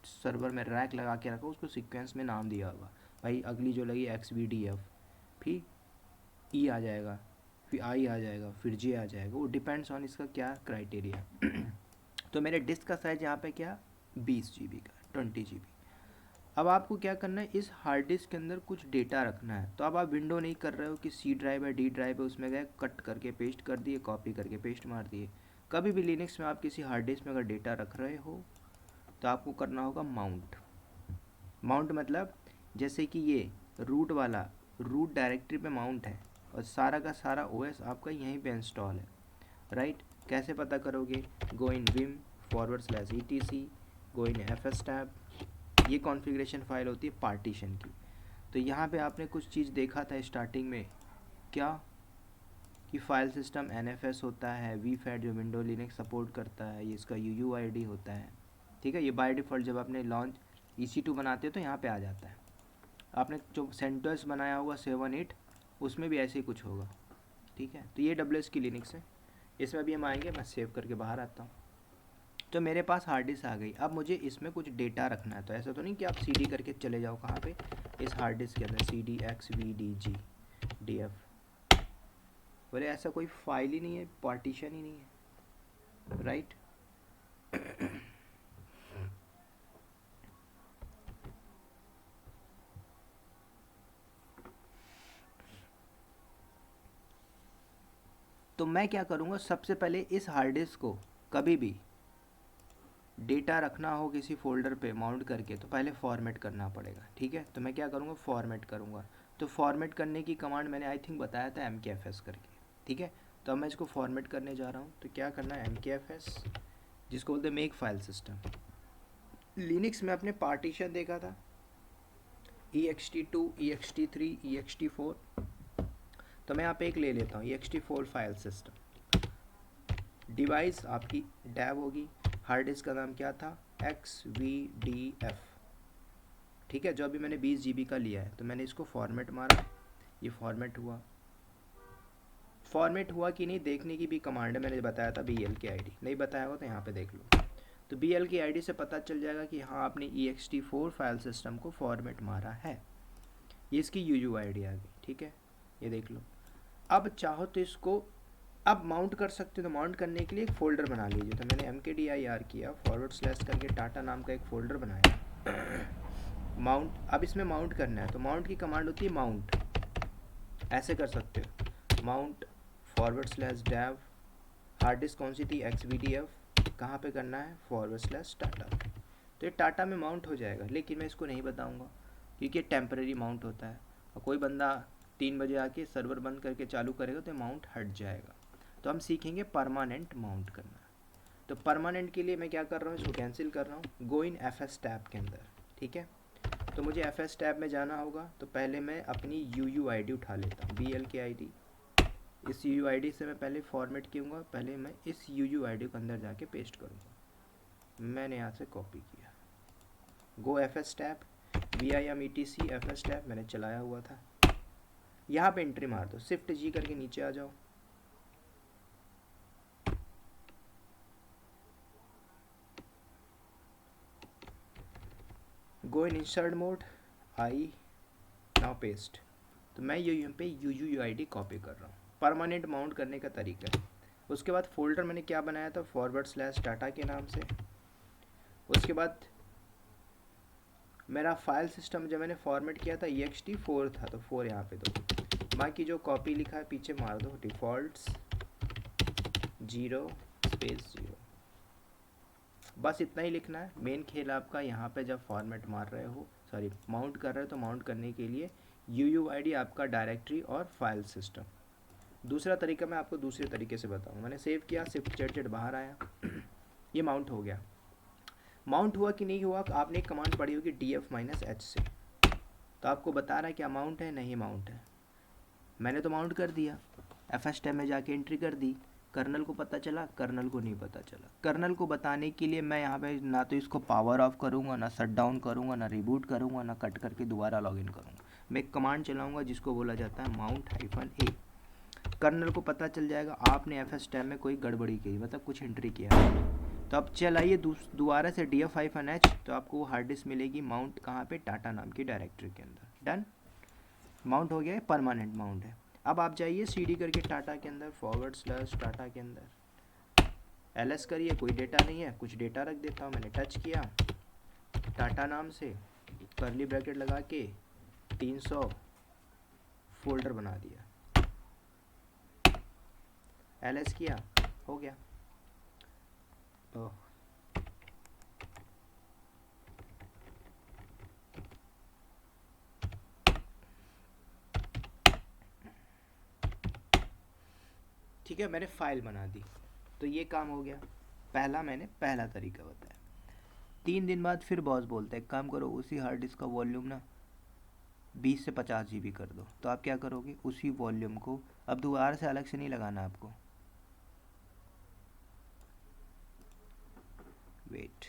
Speaker 1: सर्वर में रैक लगा के रखा, उसको सीक्वेंस में नाम दिया होगा भाई। अगली जो लगी XVDF, फिर E आ जाएगा, फिर I आ जाएगा, फिर J आ जाएगा, वो डिपेंड्स ऑन इसका क्या क्राइटेरिया। तो मेरे डिस्क का साइज यहाँ पे क्या 20 GB का, 20 GB। अब आपको क्या करना है, इस हार्ड डिस्क के अंदर कुछ डेटा रखना है। तो अब आप विंडो नहीं कर रहे हो कि C ड्राइव है, D ड्राइव है, उसमें गए कट करके पेस्ट कर दिए, कॉपी करके पेस्ट मार दिए। कभी भी लिनक्स में आप किसी हार्ड डिस्क में अगर डेटा रख रहे हो तो आपको करना होगा माउंट। माउंट मतलब जैसे कि ये रूट वाला रूट डायरेक्टरी पे माउंट है और सारा का सारा OS आपका यहीं पे इंस्टॉल है, राइट। कैसे पता करोगे, गो इन विम /etc, गो इन fs टैब, ये कॉन्फ़िगरेशन फाइल होती है पार्टीशन की। तो यहाँ पे आपने कुछ चीज़ देखा था स्टार्टिंग में, क्या कि फाइल सिस्टम NFS होता है, vfat जो विंडो लिनक्स सपोर्ट करता है, ये इसका UUID होता है, ठीक है। ये बाय डिफ़ॉल्ट जब आपने लॉन्च EC2 बनाते हो तो यहाँ पे आ जाता है। आपने जो सेंटोस बनाया होगा 7-8, उसमें भी ऐसे ही कुछ होगा, ठीक है। तो ये WS की लिनक्स है, इसमें भी हम आएंगे। मैं सेव करके बाहर आता हूँ। तो मेरे पास हार्ड डिस्क आ गई। अब मुझे इसमें कुछ डेटा रखना है। तो ऐसा तो नहीं कि आप CD करके चले जाओ कहाँ पे, इस हार्ड डिस्क के अंदर CD XVDG DF, बोले ऐसा कोई फाइल ही नहीं है, पार्टीशन ही नहीं है, राइट। तो मैं क्या करूँगा, सबसे पहले इस हार्ड डिस्क को कभी भी डेटा रखना हो किसी फोल्डर पे माउंट करके तो पहले फॉर्मेट करना पड़ेगा, ठीक है। तो मैं क्या करूँगा, फॉर्मेट करूँगा। तो फॉर्मेट करने की कमांड मैंने आई थिंक बताया था MKFS करके, ठीक है। तो अब मैं इसको फॉर्मेट करने जा रहा हूँ। तो क्या करना है, MKFS, जिसको बोलते हैं मेक फाइल सिस्टम। लिनक्स में अपने पार्टीशन देखा था, ext2 ext3 ext4। तो मैं यहाँ पे एक ले लेता हूँ ext4 फाइल सिस्टम। डिवाइस आपकी डैव होगी, हार्ड डिस्क का नाम क्या था, XVDF, ठीक है। जो अभी मैंने 20 GB का लिया है। तो मैंने इसको फॉर्मेट मारा, ये फॉर्मेट हुआ। फॉर्मेट हुआ कि नहीं देखने की भी कमांड है, मैंने बताया था BLK ID, नहीं बताया हो तो यहाँ पे देख लो। तो BLK ID से पता चल जाएगा कि हाँ आपने ext4 फाइल सिस्टम को फॉर्मेट मारा है। ये इसकी UUID आ गई, ठीक है, ये देख लो। अब चाहो तो इसको अब माउंट कर सकते हो। तो माउंट करने के लिए एक फ़ोल्डर बना लीजिए। तो मैंने mkdir किया, / करके टाटा नाम का एक फ़ोल्डर बनाया, माउंट। अब इसमें माउंट करना है। तो माउंट की कमांड होती है माउंट, ऐसे कर सकते हो, माउंट /dev, हार्ड डिस्क कौन सी थी, XVDF, कहाँ पे करना है, /टाटा। तो ये टाटा में माउंट हो जाएगा, लेकिन मैं इसको नहीं बताऊँगा क्योंकि टेम्परेरी माउंट होता है। और कोई बंदा 3 बजे आके सर्वर बंद करके चालू करेगा तो माउंट हट जाएगा। तो हम सीखेंगे परमानेंट माउंट करना। तो परमानेंट के लिए मैं क्या कर रहा हूँ, इसको कैंसिल कर रहा हूँ, गो इन FS टैब के अंदर, ठीक है। तो मुझे FS टैब में जाना होगा। तो पहले मैं अपनी UUID उठा लेता हूँ, BLK ID। इस UUID से मैं पहले फॉर्मेट करूँगा, पहले मैं इस UUID को अंदर जाके पेस्ट करूँगा। मैंने यहाँ से कॉपी किया, गो FS tab, VIM ETC FS tab मैंने चलाया हुआ था। यहाँ पे एंट्री मार दो, Shift-G करके नीचे आ जाओ। Go in insert mode, I now paste. तो मैं यहाँ पे UUID कॉपी कर रहा हूँ। परमानेंट माउंट करने का तरीका है। उसके बाद फोल्डर मैंने क्या बनाया था, /टाटा के नाम से। उसके बाद मेरा फाइल सिस्टम जब मैंने फॉर्मेट किया था ext4 था, तो 4 यहाँ पे दो। बाकी जो कॉपी लिखा है पीछे मार दो, डिफ़ॉल्ट्स 0 स्पेस 0, बस इतना ही लिखना है। मेन खेल आपका यहाँ पे जब फॉर्मेट मार रहे हो, सॉरी माउंट कर रहे हो, तो माउंट करने के लिए UUID आपका डायरेक्टरी और फाइल सिस्टम। दूसरा तरीका मैं आपको दूसरे तरीके से बताऊँ। मैंने सेव किया, Shift-Z बाहर आया, ये माउंट हो गया। माउंट हुआ कि नहीं हुआ, आपने एक कमांड पढ़ी होगी df-h से, तो आपको बता रहा है क्या माउंट है, नहीं माउंट है। मैंने तो माउंट कर दिया, FS टैब में जाके एंट्री कर दी। कर्नल को पता चला, कर्नल को नहीं पता चला। कर्नल को बताने के लिए मैं यहाँ पे ना तो इसको पावर ऑफ करूँगा, ना शट डाउन करूँगा, ना रिबूट करूँगा, ना कट करके दोबारा लॉगिन करूँगा। मैं एक कमांड चलाऊँगा जिसको बोला जाता है mount-a। कर्नल को पता चल जाएगा आपने fs टैब में कोई गड़बड़ी की, मतलब कुछ एंट्री किया। तो अब चलाइए दोबारा से df-h, तो आपको वो हार्ड डिस्क मिलेगी माउंट कहाँ पे, टाटा नाम की डायरेक्टरी के अंदर। डन, माउंट हो गया है, परमानेंट माउंट है। अब आप जाइए cd करके टाटा के अंदर / टाटा के अंदर ls करिए, कोई डेटा नहीं है, कुछ डेटा रख देता हूँ। मैंने टच किया टाटा नाम से, कर्ली ब्रैकेट लगा के 300 फोल्डर बना दिया, ls किया, हो गया। ओह, ठीक है, मैंने फाइल बना दी, तो ये काम हो गया। मैंने पहला तरीका बताया। 3 दिन बाद फिर बॉस बोलता है काम करो, उसी हार्ड डिस्क का वॉल्यूम ना 20 से 50 GB कर दो। तो आप क्या करोगे, उसी वॉल्यूम को अब दोबारा से अलग से नहीं लगाना आपको। वेट,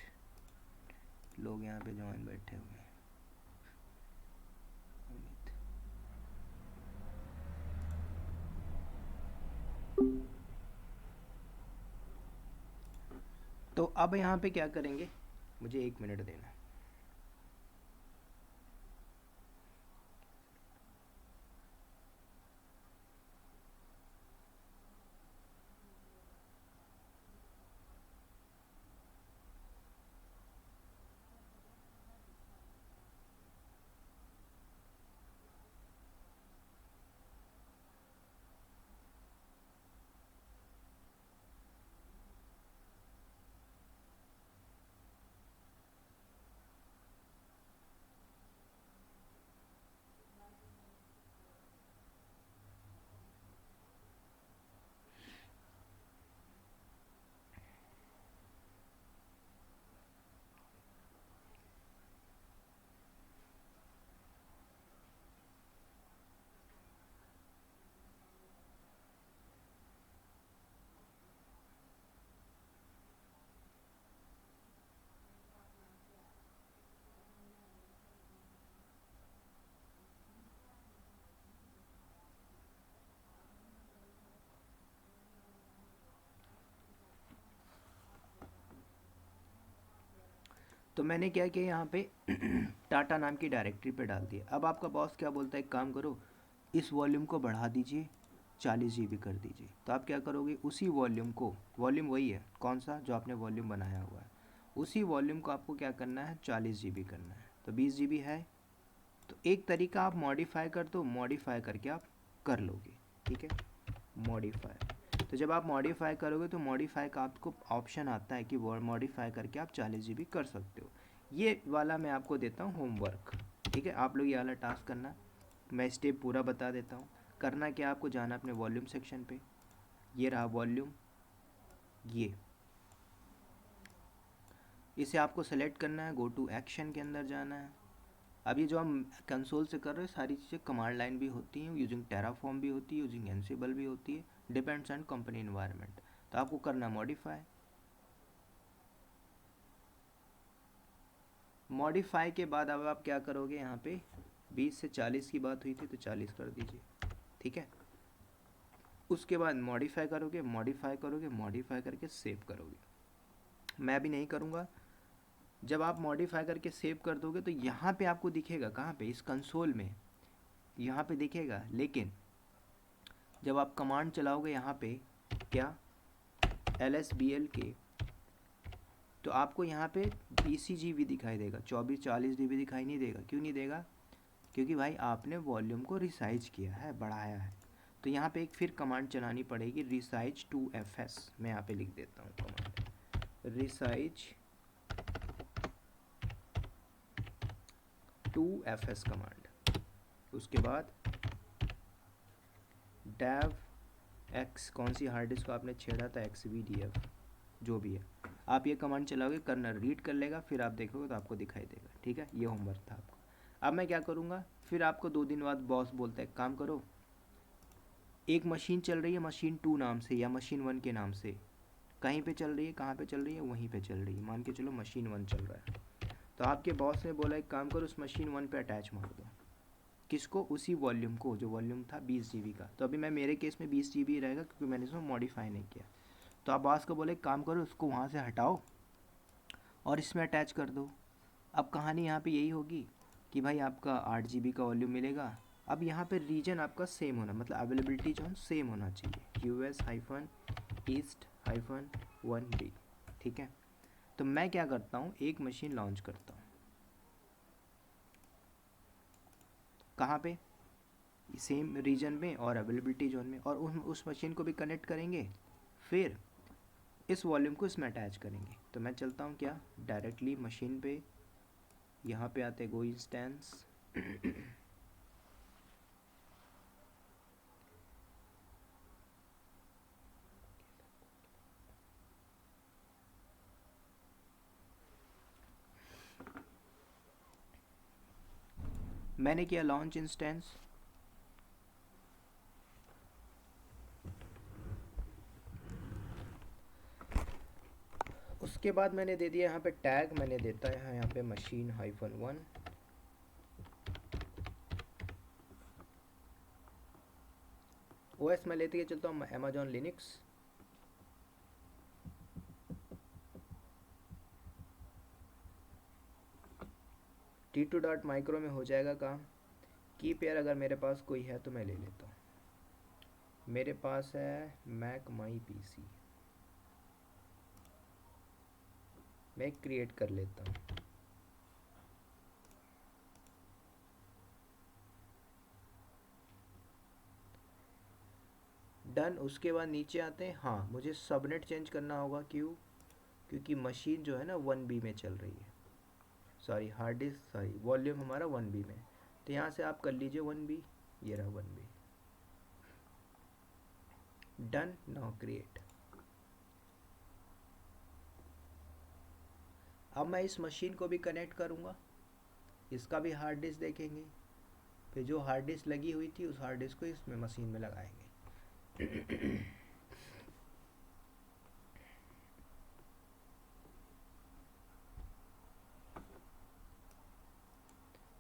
Speaker 1: लोग यहाँ पे ज्वाइन बैठे हुए हैं। तो अब यहाँ पे क्या करेंगे, मुझे 1 मिनट देना। तो मैंने क्या किया, यहाँ पे टाटा नाम की डायरेक्टरी पे डाल दिया। अब आपका बॉस क्या बोलता है, एक काम करो, इस वॉल्यूम को बढ़ा दीजिए, 40 GB कर दीजिए। तो आप क्या करोगे, उसी वॉल्यूम को, वॉल्यूम वही है कौन सा जो आपने वॉल्यूम बनाया हुआ है, उसी वॉल्यूम को आपको क्या करना है, 40 GB करना है। तो 20 GB है, तो एक तरीका आप मॉडिफाई कर दो, मॉडिफाई करके आप कर लोगे, ठीक है, मॉडिफाई। तो जब आप मॉडिफाई करोगे तो मॉडिफाई का आपको ऑप्शन आता है कि वो मॉडिफाई करके आप 40 GB कर सकते हो। ये वाला मैं आपको देता हूँ होमवर्क, ठीक है, आप लोग ये वाला टास्क करना। मैं स्टेप पूरा बता देता हूँ। करना क्या, आपको जाना अपने वॉल्यूम सेक्शन पे, ये रहा वॉल्यूम, ये इसे आपको सेलेक्ट करना है, गो टू एक्शन के अंदर जाना है। अब ये जो हम कंसोल से कर रहे हैं सारी चीज़ें कमांड लाइन भी होती हैं, यूजिंग टेराफॉर्म भी होती है, यूजिंग एनसिबल भी होती है, डिपेंड्स ऑन कंपनी इन्वायरमेंट। तो आपको करना मॉडिफाई, मॉडिफाई के बाद अब आप क्या करोगे, यहाँ पे 20 से 40 की बात हुई थी तो 40 कर दीजिए, ठीक है। उसके बाद मॉडिफाई करोगे, मॉडिफाई करोगे, मॉडिफाई करके सेव करोगे। मैं भी नहीं करूँगा। जब आप मॉडिफाई करके सेव कर दोगे तो यहाँ पे आपको दिखेगा, कहाँ पे, इस कंसोल में यहाँ पे दिखेगा। लेकिन जब आप कमांड चलाओगे यहाँ पे क्या, lsbl के, तो आपको यहाँ पे PCGB दिखाई देगा, 24-40 dB दिखाई नहीं देगा। क्यों नहीं देगा, क्योंकि भाई आपने वॉल्यूम को रिसाइज किया है, बढ़ाया है। तो यहाँ पे एक फिर कमांड चलानी पड़ेगी, रिसाइज टू fs। मैं यहाँ पे लिख देता हूँ command, resize to fs command. उसके बाद dev x, कौन सी हार्ड डिस्क को आपने छेड़ा था, xvdf, जो भी है, आप ये कमांड चलाओगे, कर्नल रीड कर लेगा, फिर आप देखोगे तो आपको दिखाई देगा, ठीक है। ये होमवर्क था आपको। अब मैं क्या करूँगा, फिर आपको 2 दिन बाद बॉस बोलता है काम करो, एक मशीन चल रही है मशीन 2 नाम से या मशीन 1 के नाम से, कहीं पे चल रही है, कहाँ पे चल रही है, वहीं पे चल रही है, मान के चलो मशीन 1 चल रहा है। तो आपके बॉस ने बोला एक काम करो, उस मशीन 1 पे अटैच मार दो, किसको? उसी वॉल्यूम को, जो वॉल्यूम था 20 GB का। तो अभी मैं मेरे केस में 20 GB रहेगा क्योंकि मैंने इसमें मॉडिफाई नहीं किया। तो आप बास को बोले काम करो, उसको वहाँ से हटाओ और इसमें अटैच कर दो। अब कहानी यहाँ पे यही होगी कि भाई आपका 8 GB का वॉल्यूम मिलेगा। अब यहाँ पे रीजन आपका सेम होना, मतलब अवेलेबिलिटी जो है सेम होना चाहिए, US-East-1B। ठीक है, तो मैं क्या करता हूँ, एक मशीन लॉन्च करता हूँ। कहाँ पे? सेम रीजन में और अवेलेबिलिटी जोन में, और उस मशीन को भी कनेक्ट करेंगे, फिर इस वॉल्यूम को इसमें अटैच करेंगे। तो मैं चलता हूँ क्या, डायरेक्टली मशीन पे, यहाँ पे आते गो इंस्टेंस, मैंने किया लॉन्च इंस्टेंस। उसके बाद मैंने दे दिया यहाँ पे टैग, मैंने देता है यहाँ पे machine-1। OS मैं लेते हुए चलता हूँ Amazon Linux। T2.micro में हो जाएगा काम। की पेयर अगर मेरे पास कोई है तो मैं ले लेता हूँ। मेरे पास है मैक माई PC, मैं क्रिएट कर लेता हूँ। डन। उसके बाद नीचे आते हैं, हाँ मुझे सबनेट चेंज करना होगा। क्यों? क्योंकि मशीन जो है ना 1B में चल रही है, sorry hard disk, sorry volume हमारा 1B में। तो यहाँ से आप कर लीजिए 1B, ये रहा 1B। डन। Now create. अब मैं इस मशीन को भी कनेक्ट करूँगा, इसका भी हार्ड डिस्क देखेंगे, फिर जो हार्ड डिस्क लगी हुई थी उस हार्ड डिस्क को इसमें मशीन में लगाएंगे।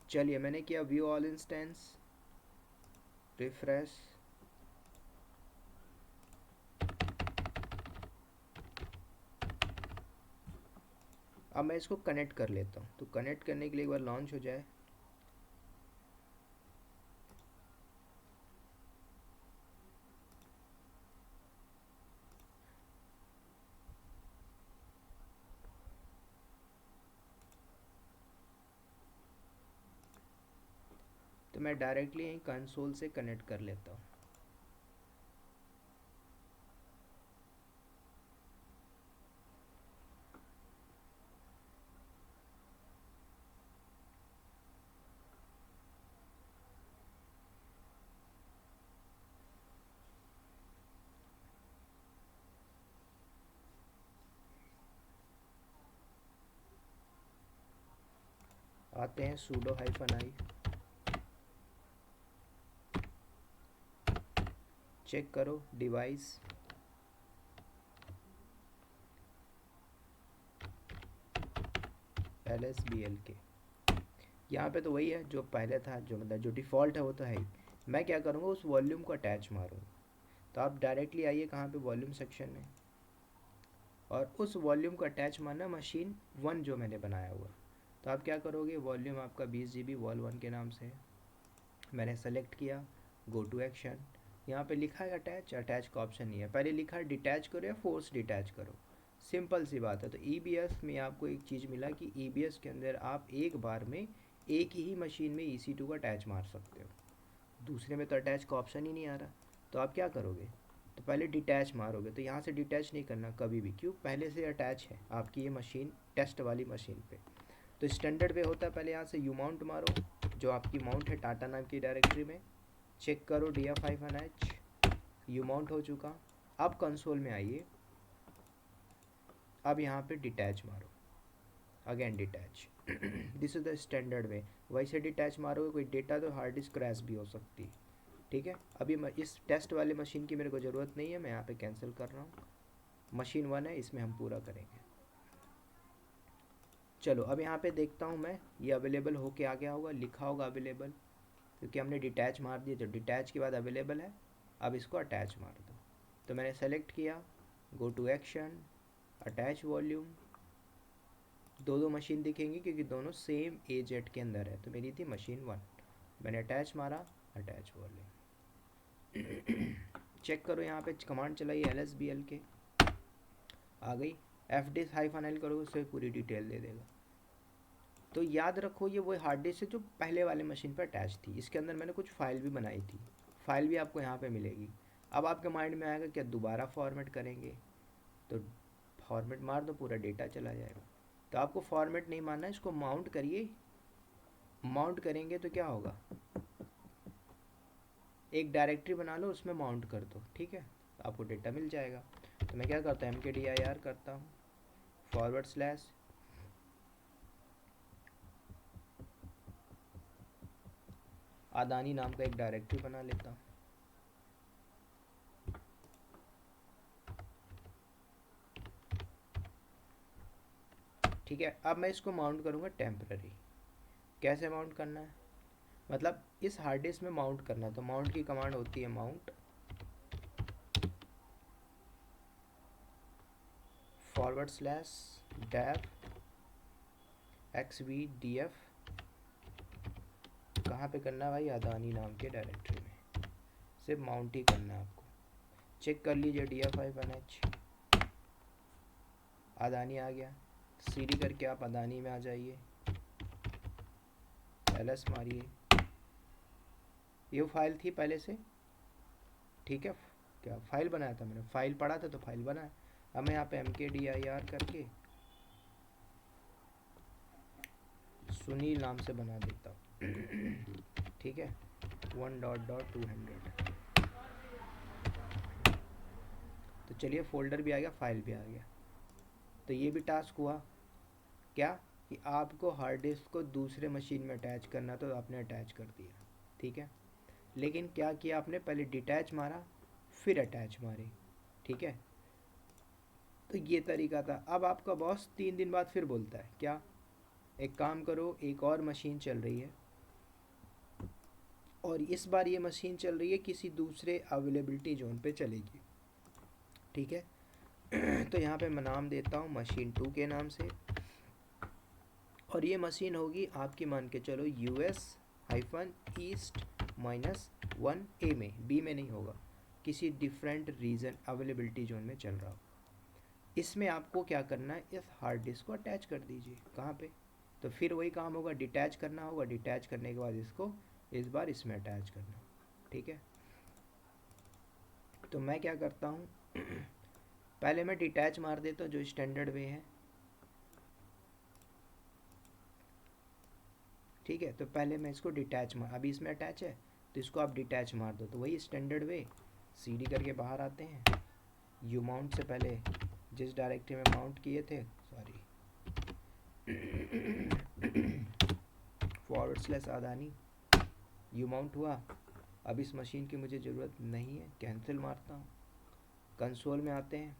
Speaker 1: चलिए, मैंने किया व्यू ऑल इंस्टेंस, रिफ्रेश। अब मैं इसको कनेक्ट कर लेता हूँ। तो कनेक्ट करने के लिए एक बार लॉन्च हो जाए, तो मैं डायरेक्टली यहीं कंसोल से कनेक्ट कर लेता हूँ। आते हैं sudo-i, चेक करो डिवाइस, LSBLK। यहाँ पे तो वही है जो पहले था, जो मतलब जो डिफ़ॉल्ट है वो तो है ही। मैं क्या करूँगा, उस वॉल्यूम को अटैच मारूँगा। तो आप डायरेक्टली आइए कहाँ पे, वॉल्यूम सेक्शन में, और उस वॉल्यूम को अटैच मारना मशीन 1 जो मैंने बनाया हुआ। तो आप क्या करोगे, वॉल्यूम आपका 20 GB वॉल 1 के नाम से है, मैंने सेलेक्ट किया, गो टू एक्शन। यहाँ पे लिखा है अटैच, अटैच का ऑप्शन नहीं है, पहले लिखा है डिटैच करो या फोर्स डिटैच करो। सिंपल सी बात है। तो EBS में आपको एक चीज़ मिला कि EBS के अंदर आप एक बार में एक ही मशीन में EC2 का अटैच मार सकते हो, दूसरे में तो अटैच का ऑप्शन ही नहीं आ रहा। तो आप क्या करोगे, तो पहले डिटैच मारोगे। तो यहाँ से डिटैच नहीं करना कभी भी, क्यों? पहले से अटैच है आपकी ये मशीन, टेस्ट वाली मशीन पे। तो स्टैंडर्ड वे होता है, पहले यहाँ से यू माउंट मारो, जो आपकी माउंट है टाटा नाम की डायरेक्टरी में, चेक करो DF-H, यू माउंट हो चुका। अब कंसोल में आइए, अब यहाँ पे डिटैच मारो, again detach. This is the standard वे। वैसे डिटैच मारोगे कोई डेटा तो हार्ड डिस्क क्रैश भी हो सकती है। ठीक है, अभी इस टेस्ट वाले मशीन की मेरे को ज़रूरत नहीं है, मैं यहाँ पे कैंसिल कर रहा हूँ। मशीन 1 है, इसमें हम पूरा करेंगे। चलो अब यहाँ पे देखता हूँ मैं, ये अवेलेबल होके आ गया होगा, लिखा होगा अवेलेबल। क्योंकि हमने डिटैच मार दिया, जब डिटैच के बाद अवेलेबल है, अब इसको अटैच मार दो। तो मैंने सेलेक्ट किया, go to action, attach volume, दो मशीन दिखेंगी क्योंकि दोनों सेम AZ के अंदर है, तो मेरी थी मशीन 1, मैंने अटैच मारा, अटैच वॉल्यूम। चेक करो यहाँ पे कमांड चलाई LSBL के, आ गई। FDIS -L करोगे उससे पूरी डिटेल दे देगा। तो याद रखो ये वो हार्ड डिस्क है जो पहले वाले मशीन पर अटैच थी, इसके अंदर मैंने कुछ फाइल भी बनाई थी, फाइल भी आपको यहाँ पे मिलेगी। अब आपके माइंड में आएगा क्या दोबारा फॉर्मेट करेंगे, तो फॉर्मेट मार दो, पूरा डेटा चला जाएगा। तो आपको फॉर्मेट नहीं मारना, इसको माउंट करिए। माउंट करेंगे तो क्या होगा, एक डायरेक्टरी बना लो, उसमें माउंट कर दो, ठीक है, आपको डेटा मिल जाएगा। तो मैं क्या करता हूँ, mkdir करता हूँ, /, अदानी नाम का एक डायरेक्टरी बना लेता हूँ। ठीक है, अब मैं इसको माउंट करूँगा टेम्पररी। कैसे माउंट करना है, मतलब इस हार्ड डिस्क में माउंट करना है, तो माउंट की कमांड होती है माउंट /dev xvdf। कहाँ पे करना है भाई, अदानी नाम के डायरेक्टरी में, सिर्फ माउंट ही करना है आपको। चेक कर लीजिए df-h, अदानी आ गया। CD करके आप अदानी में आ जाइए, ls मारिए, ये फाइल थी पहले से, ठीक है, क्या फाइल बनाया था मैंने, फाइल पढ़ा था तो फाइल बनाया। अब मैं यहाँ पे mkdir करके सुनील नाम से बना देता हूँ, ठीक है, 1.200। तो चलिए फोल्डर भी आ गया, फाइल भी आ गया। तो ये भी टास्क हुआ क्या कि आपको हार्ड डिस्क को दूसरे मशीन में अटैच करना, तो आपने अटैच कर दिया, ठीक है। लेकिन क्या किया आपने, पहले डिटैच मारा फिर अटैच मारे, ठीक है। तो ये तरीका था। अब आपका बॉस 3 दिन बाद फिर बोलता है क्या, एक काम करो, एक और मशीन चल रही है और इस बार ये मशीन चल रही है किसी दूसरे अवेलेबिलिटी जोन पे चलेगी, ठीक है। तो यहाँ पे मैं नाम देता हूँ मशीन 2 के नाम से, और ये मशीन होगी आपकी, मान के चलो US-East-1A में, B में नहीं होगा, किसी डिफरेंट रीजन अवेलेबिलिटी जोन में चल रहा हो। इसमें आपको क्या करना है, इस हार्ड डिस्क को अटैच कर दीजिए, कहाँ पे, तो फिर वही काम होगा, डिटैच करना होगा, डिटैच करने के बाद इसको इस बार इसमें अटैच करना, ठीक है। तो मैं क्या करता हूँ, पहले मैं डिटैच मार देता हूँ जो स्टैंडर्ड वे है, ठीक है। तो पहले मैं इसको डिटैच मार, अभी इसमें अटैच है तो इसको आप डिटैच मार दो, तो वही स्टैंडर्ड वे, CD करके बाहर आते हैं, यू माउंट से पहले जिस डायरेक्टरी में माउंट किए थे, सॉरी, / अदानी, यू माउंट हुआ। अब इस मशीन की मुझे ज़रूरत नहीं है, कैंसिल मारता हूँ। कंसोल में आते हैं,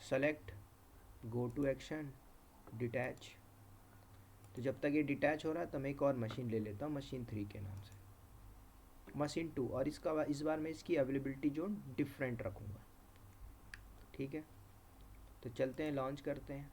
Speaker 1: select, go to action, detach. तो जब तक ये डिटैच हो रहा है तो मैं एक और मशीन ले लेता हूँ, मशीन 3 के नाम से, मशीन 2, और इसका इस बार मैं इसकी अवेलेबिलिटी जोन डिफरेंट रखूँगा, ठीक है। तो चलते हैं, लॉन्च करते हैं।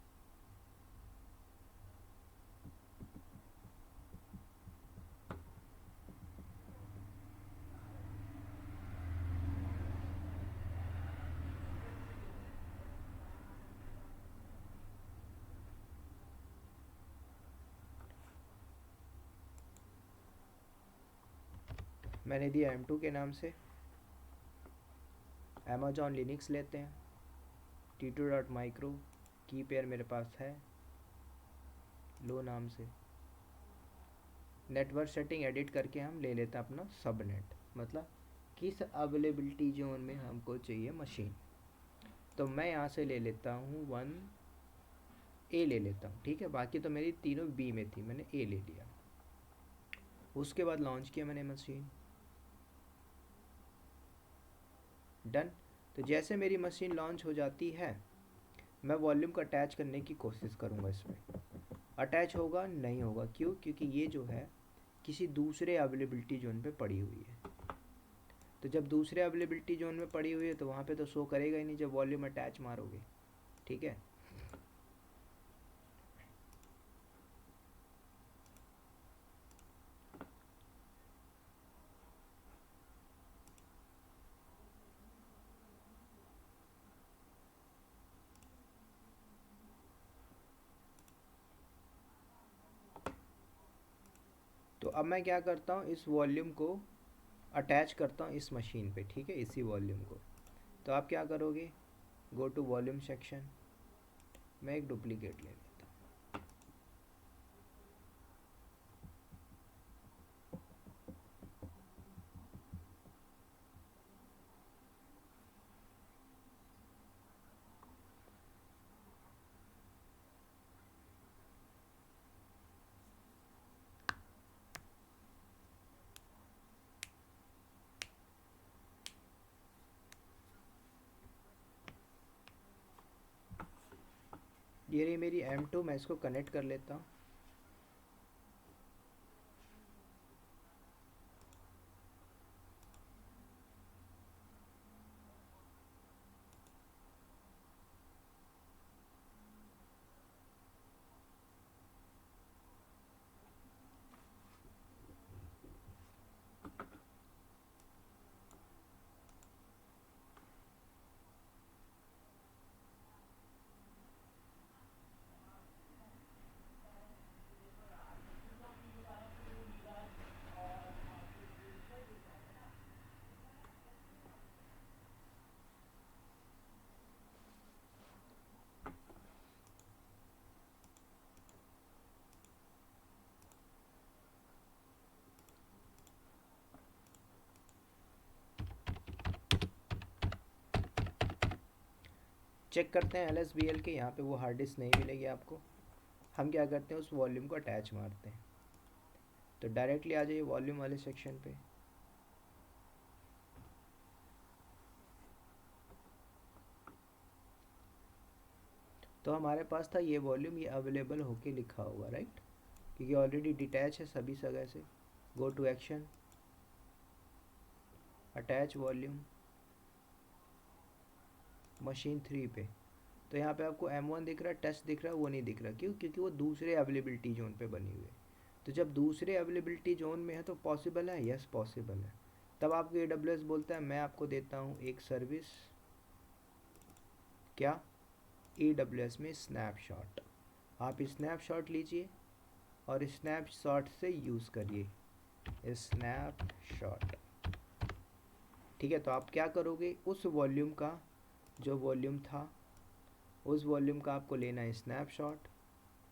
Speaker 1: मैंने दिया M2 के नाम से, अमेजॉन लिनक्स लेते हैं, T2.micro की पेयर मेरे पास है, लो नाम से। नेटवर्क सेटिंग एडिट करके हम ले लेते हैं अपना सबनेट, मतलब किस अवेलेबिलिटी जोन में हमको चाहिए मशीन। तो मैं यहाँ से ले लेता हूँ 1A ले लेता हूँ, ठीक है। बाकी तो मेरी तीनों B में थी, मैंने A ले लिया। उसके बाद लॉन्च किया मैंने मशीन, डन। तो जैसे मेरी मशीन लॉन्च हो जाती है, मैं वॉल्यूम को अटैच करने की कोशिश करूँगा इसमें, अटैच होगा नहीं होगा, क्यों? क्योंकि ये जो है किसी दूसरे अवेलेबिलिटी जोन पे पड़ी हुई है। तो जब दूसरे अवेलेबिलिटी जोन में पड़ी हुई है तो वहाँ पे तो शो करेगा ही नहीं जब वॉल्यूम अटैच मारोगे, ठीक है। तो अब मैं क्या करता हूँ, इस वॉल्यूम को अटैच करता हूँ इस मशीन पे, ठीक है, इसी वॉल्यूम को। तो आप क्या करोगे, गो टू वॉल्यूम सेक्शन, मैं एक डुप्लीकेट ले लेता हूँ। ये रही मेरी M2, मैं इसको कनेक्ट कर लेता हूँ। चेक करते हैं LSBL के, यहाँ पे वो हार्ड डिस्क नहीं मिलेगी आपको। हम क्या करते हैं, उस वॉल्यूम को अटैच मारते हैं। तो डायरेक्टली आ जाइए वॉल्यूम वाले सेक्शन पे। तो हमारे पास था ये वॉल्यूम, ये अवेलेबल होके लिखा होगा, राइट, क्योंकि ऑलरेडी डिटैच है सभी जगह से। Go to action, attach volume, machine 3 पे। तो यहाँ पे आपको M1 दिख रहा है, टेस्ट दिख रहा है, वो नहीं दिख रहा, क्यों? क्योंकि वो दूसरे अवेलेबिलिटी जोन पे बनी हुई है। तो जब दूसरे अवेलेबिलिटी जोन में है तो पॉसिबल है, यस पॉसिबल है। तब आपको AWS बोलता है मैं आपको देता हूँ एक सर्विस, क्या? AWS में स्नैपशॉट। आप स्नैपशॉट लीजिए और स्नैपशॉट से यूज़ करिए स्नैपशॉट, ठीक है। तो आप क्या करोगे, उस वॉल्यूम का जो वॉल्यूम था उस वॉल्यूम का आपको लेना है स्नैपशॉट।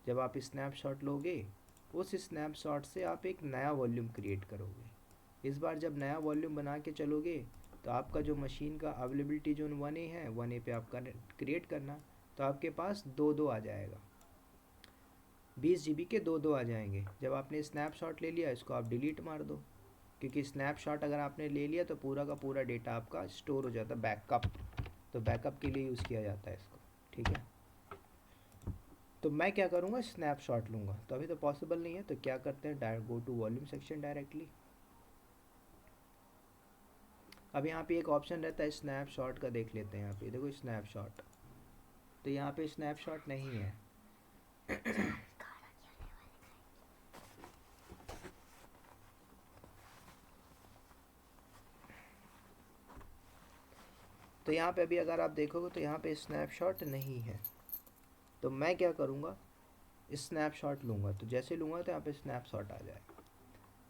Speaker 1: जब आप स्नैपशॉट लोगे, उस स्नैपशॉट से आप एक नया वॉल्यूम क्रिएट करोगे। इस बार जब नया वॉल्यूम बना के चलोगे तो आपका जो मशीन का अवेलेबिलिटी जोन 1A है, 1A पे आप क्रिएट करना। तो आपके पास 2-2 आ जाएगा, 20 GB के 2-2 आ जाएंगे। जब आपने स्नैपशॉट ले लिया, इसको आप डिलीट मार दो, क्योंकि स्नैपशॉट अगर आपने ले लिया तो पूरा का पूरा डेटा आपका स्टोर हो जाता है, बैकअप। तो बैकअप के लिए यूज़ किया जाता है इसको, ठीक है। तो मैं क्या करूँगा, स्नैपशॉट लूँगा। तो अभी तो पॉसिबल नहीं है, तो क्या करते हैं, direct go to volume section directly. अब यहाँ पे एक ऑप्शन रहता है स्नैपशॉट का, देख लेते हैं। यहाँ पे देखो स्नैपशॉट, तो यहाँ पे स्नैपशॉट नहीं है। तो यहाँ पे अभी अगर आप देखोगे तो यहाँ पे स्नैपशॉट नहीं है। तो मैं क्या करूँगा, स्नैपशॉट लूँगा। तो जैसे लूँगा तो यहाँ पे स्नैपशॉट आ जाएगा।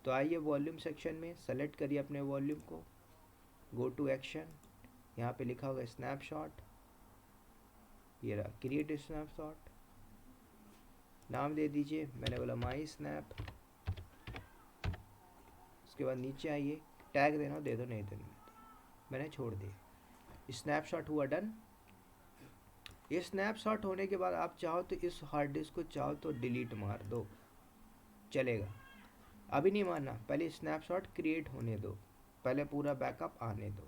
Speaker 1: तो आइए वॉल्यूम सेक्शन में, सेलेक्ट करिए अपने वॉल्यूम को, गो टू एक्शन, यहाँ पे लिखा होगा स्नैपशॉट, ये रहा क्रिएट स्नैपशॉट। नाम दे दीजिए, मैंने बोला माई स्नैप। उसके बाद नीचे आइए, टैग देना दे दो, नहीं देना मैंने छोड़ दिया। स्नैपशॉट हुआ डन। ये स्नैपशॉट होने के बाद आप चाहो तो इस हार्ड डिस्क को चाहो तो डिलीट मार दो, चलेगा। अभी नहीं मारना, पहले स्नैपशॉट क्रिएट होने दो, पहले पूरा बैकअप आने दो,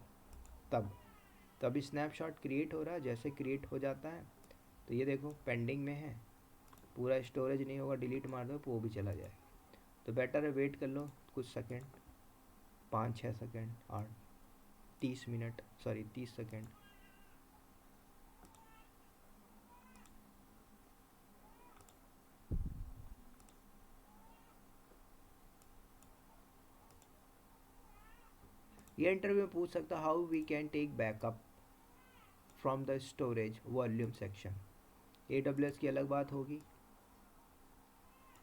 Speaker 1: तब स्नैपशॉट क्रिएट हो रहा है। जैसे क्रिएट हो जाता है तो ये देखो पेंडिंग में है, पूरा स्टोरेज नहीं होगा, डिलीट मार दो वो भी चला जाएगा। तो बेटर है वेट कर लो कुछ second, 5-6 second, 30 minute, sorry 30 second. ये इंटरव्यू में पूछ सकता how we can take backup from the storage volume section. AWS की अलग बात होगी,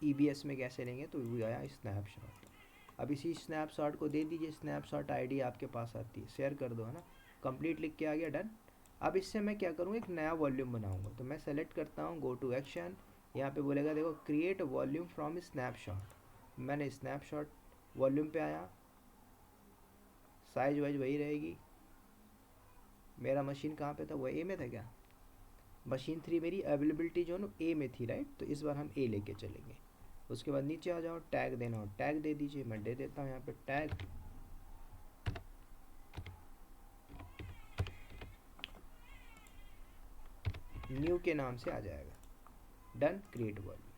Speaker 1: EBS में कैसे लेंगे, तो वो आया स्नैपशॉट। अब इसी स्नैपशॉट को दे दीजिए, स्नैपशॉट आईडी आपके पास आती है, शेयर कर दो, है ना। कंप्लीट लिख के आ गया, डन। अब इससे मैं क्या करूँ, एक नया वॉल्यूम बनाऊंगा। तो मैं सेलेक्ट करता हूँ गो टू एक्शन, यहाँ पे बोलेगा देखो क्रिएट वॉल्यूम फ्रॉम स्नैपशॉट। मैंने स्नैपशॉट वॉल्यूम पे आया, साइज वाइज वही रहेगी। मेरा मशीन कहाँ पे था, वो ए में था क्या, मशीन 3 मेरी अवेलेबिलिटी जो है ए में थी, राइट। तो इस बार हम ए लेके चलेंगे। उसके बाद नीचे आ जाओ, टैग देना हो टैग दे दीजिए, मैं दे देता हूँ यहाँ पे टैग न्यू के नाम से आ जाएगा, डन, क्रिएट वॉल्यूम।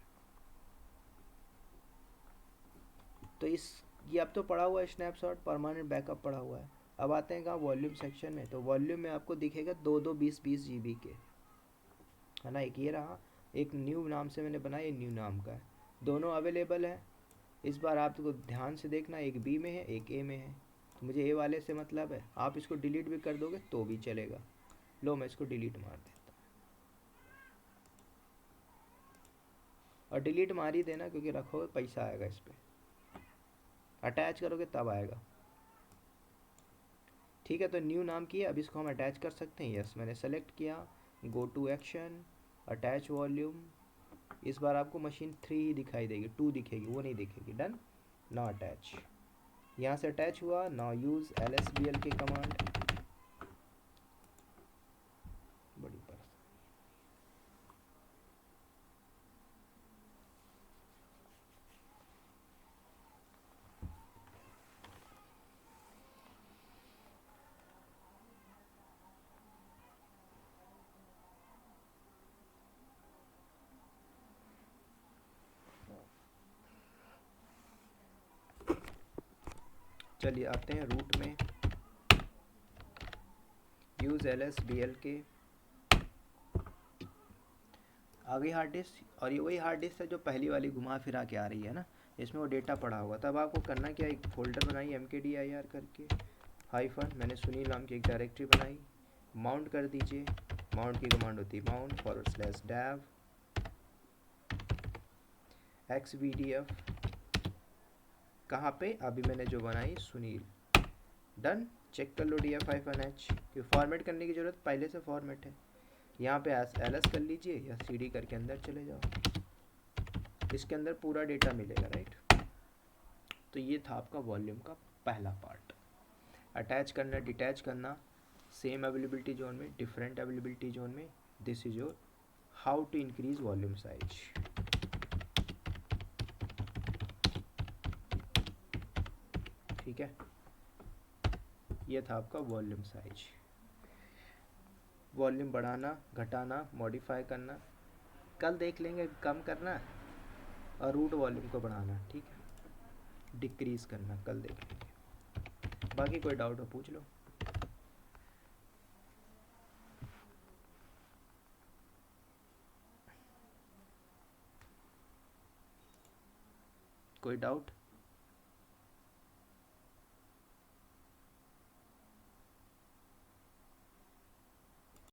Speaker 1: तो इस ये अब तो पड़ा हुआ है स्नैपशॉट, परमानेंट बैकअप पड़ा हुआ है। अब आते हैं कहाँ, वॉल्यूम सेक्शन में। तो वॉल्यूम में आपको दिखेगा 2-2 20-20 GB के, है ना। एक ये रहा, एक न्यू नाम से मैंने बनाया, ये न्यू नाम का है, दोनों अवेलेबल है। इस बार आपको ध्यान से देखना, एक बी में है एक ए में है। तो मुझे ए वाले से मतलब है, आप इसको डिलीट भी कर दोगे तो भी चलेगा। लो मैं इसको डिलीट मार देता हूँ, और डिलीट मार ही देना क्योंकि रखोगे पैसा आएगा इस पर, अटैच करोगे तब आएगा। ठीक है, तो न्यू नाम किया, अब इसको हम अटैच कर सकते हैं। यस, मैंने सेलेक्ट किया, go to action, attach volume. इस बार आपको मशीन 3 ही दिखाई देगी, 2 दिखेगी, वो नहीं दिखेगी, डन। ना अटैच, यहाँ से अटैच हुआ, ना यूज़ LSBL की कमांड, बड़ी पर। चलिए आते हैं रूट में, यूज़ LSBL के, आगे हार्ड डिस्क। और ये वही हार्ड डिस्क है जो पहली वाली घुमा फिरा के आ रही है ना, इसमें वो डेटा पड़ा होगा। तब आपको करना क्या, एक फोल्डर बनाई MKDIR करके, हाइफन, मैंने सुनील नाम की एक डायरेक्टरी बनाई, माउंट कर दीजिए। माउंट की कमांड होती है माउंट /dev xvdf, कहाँ पे, अभी मैंने जो बनाई सुनील, डन। चेक कर लो df-h, कि फॉर्मेट करने की ज़रूरत, पहले से फॉर्मेट है। यहाँ पे LS कर लीजिए या CD करके अंदर चले जाओ, इसके अंदर पूरा डेटा मिलेगा, राइट। तो ये था आपका वॉल्यूम का पहला पार्ट। अटैच करना, डिटैच करना, सेम अवेलेबिलिटी जोन में, डिफरेंट अवेलेबिलिटी जोन में। This is your how to increase volume size. ठीक है, ये था आपका वॉल्यूम साइज। वॉल्यूम बढ़ाना, घटाना, मॉडिफाई करना, कल देख लेंगे कम करना, और रूट वॉल्यूम को बढ़ाना, ठीक है, डिक्रीज करना कल देख लेंगे। बाकी कोई डाउट हो पूछ लो। कोई डाउट?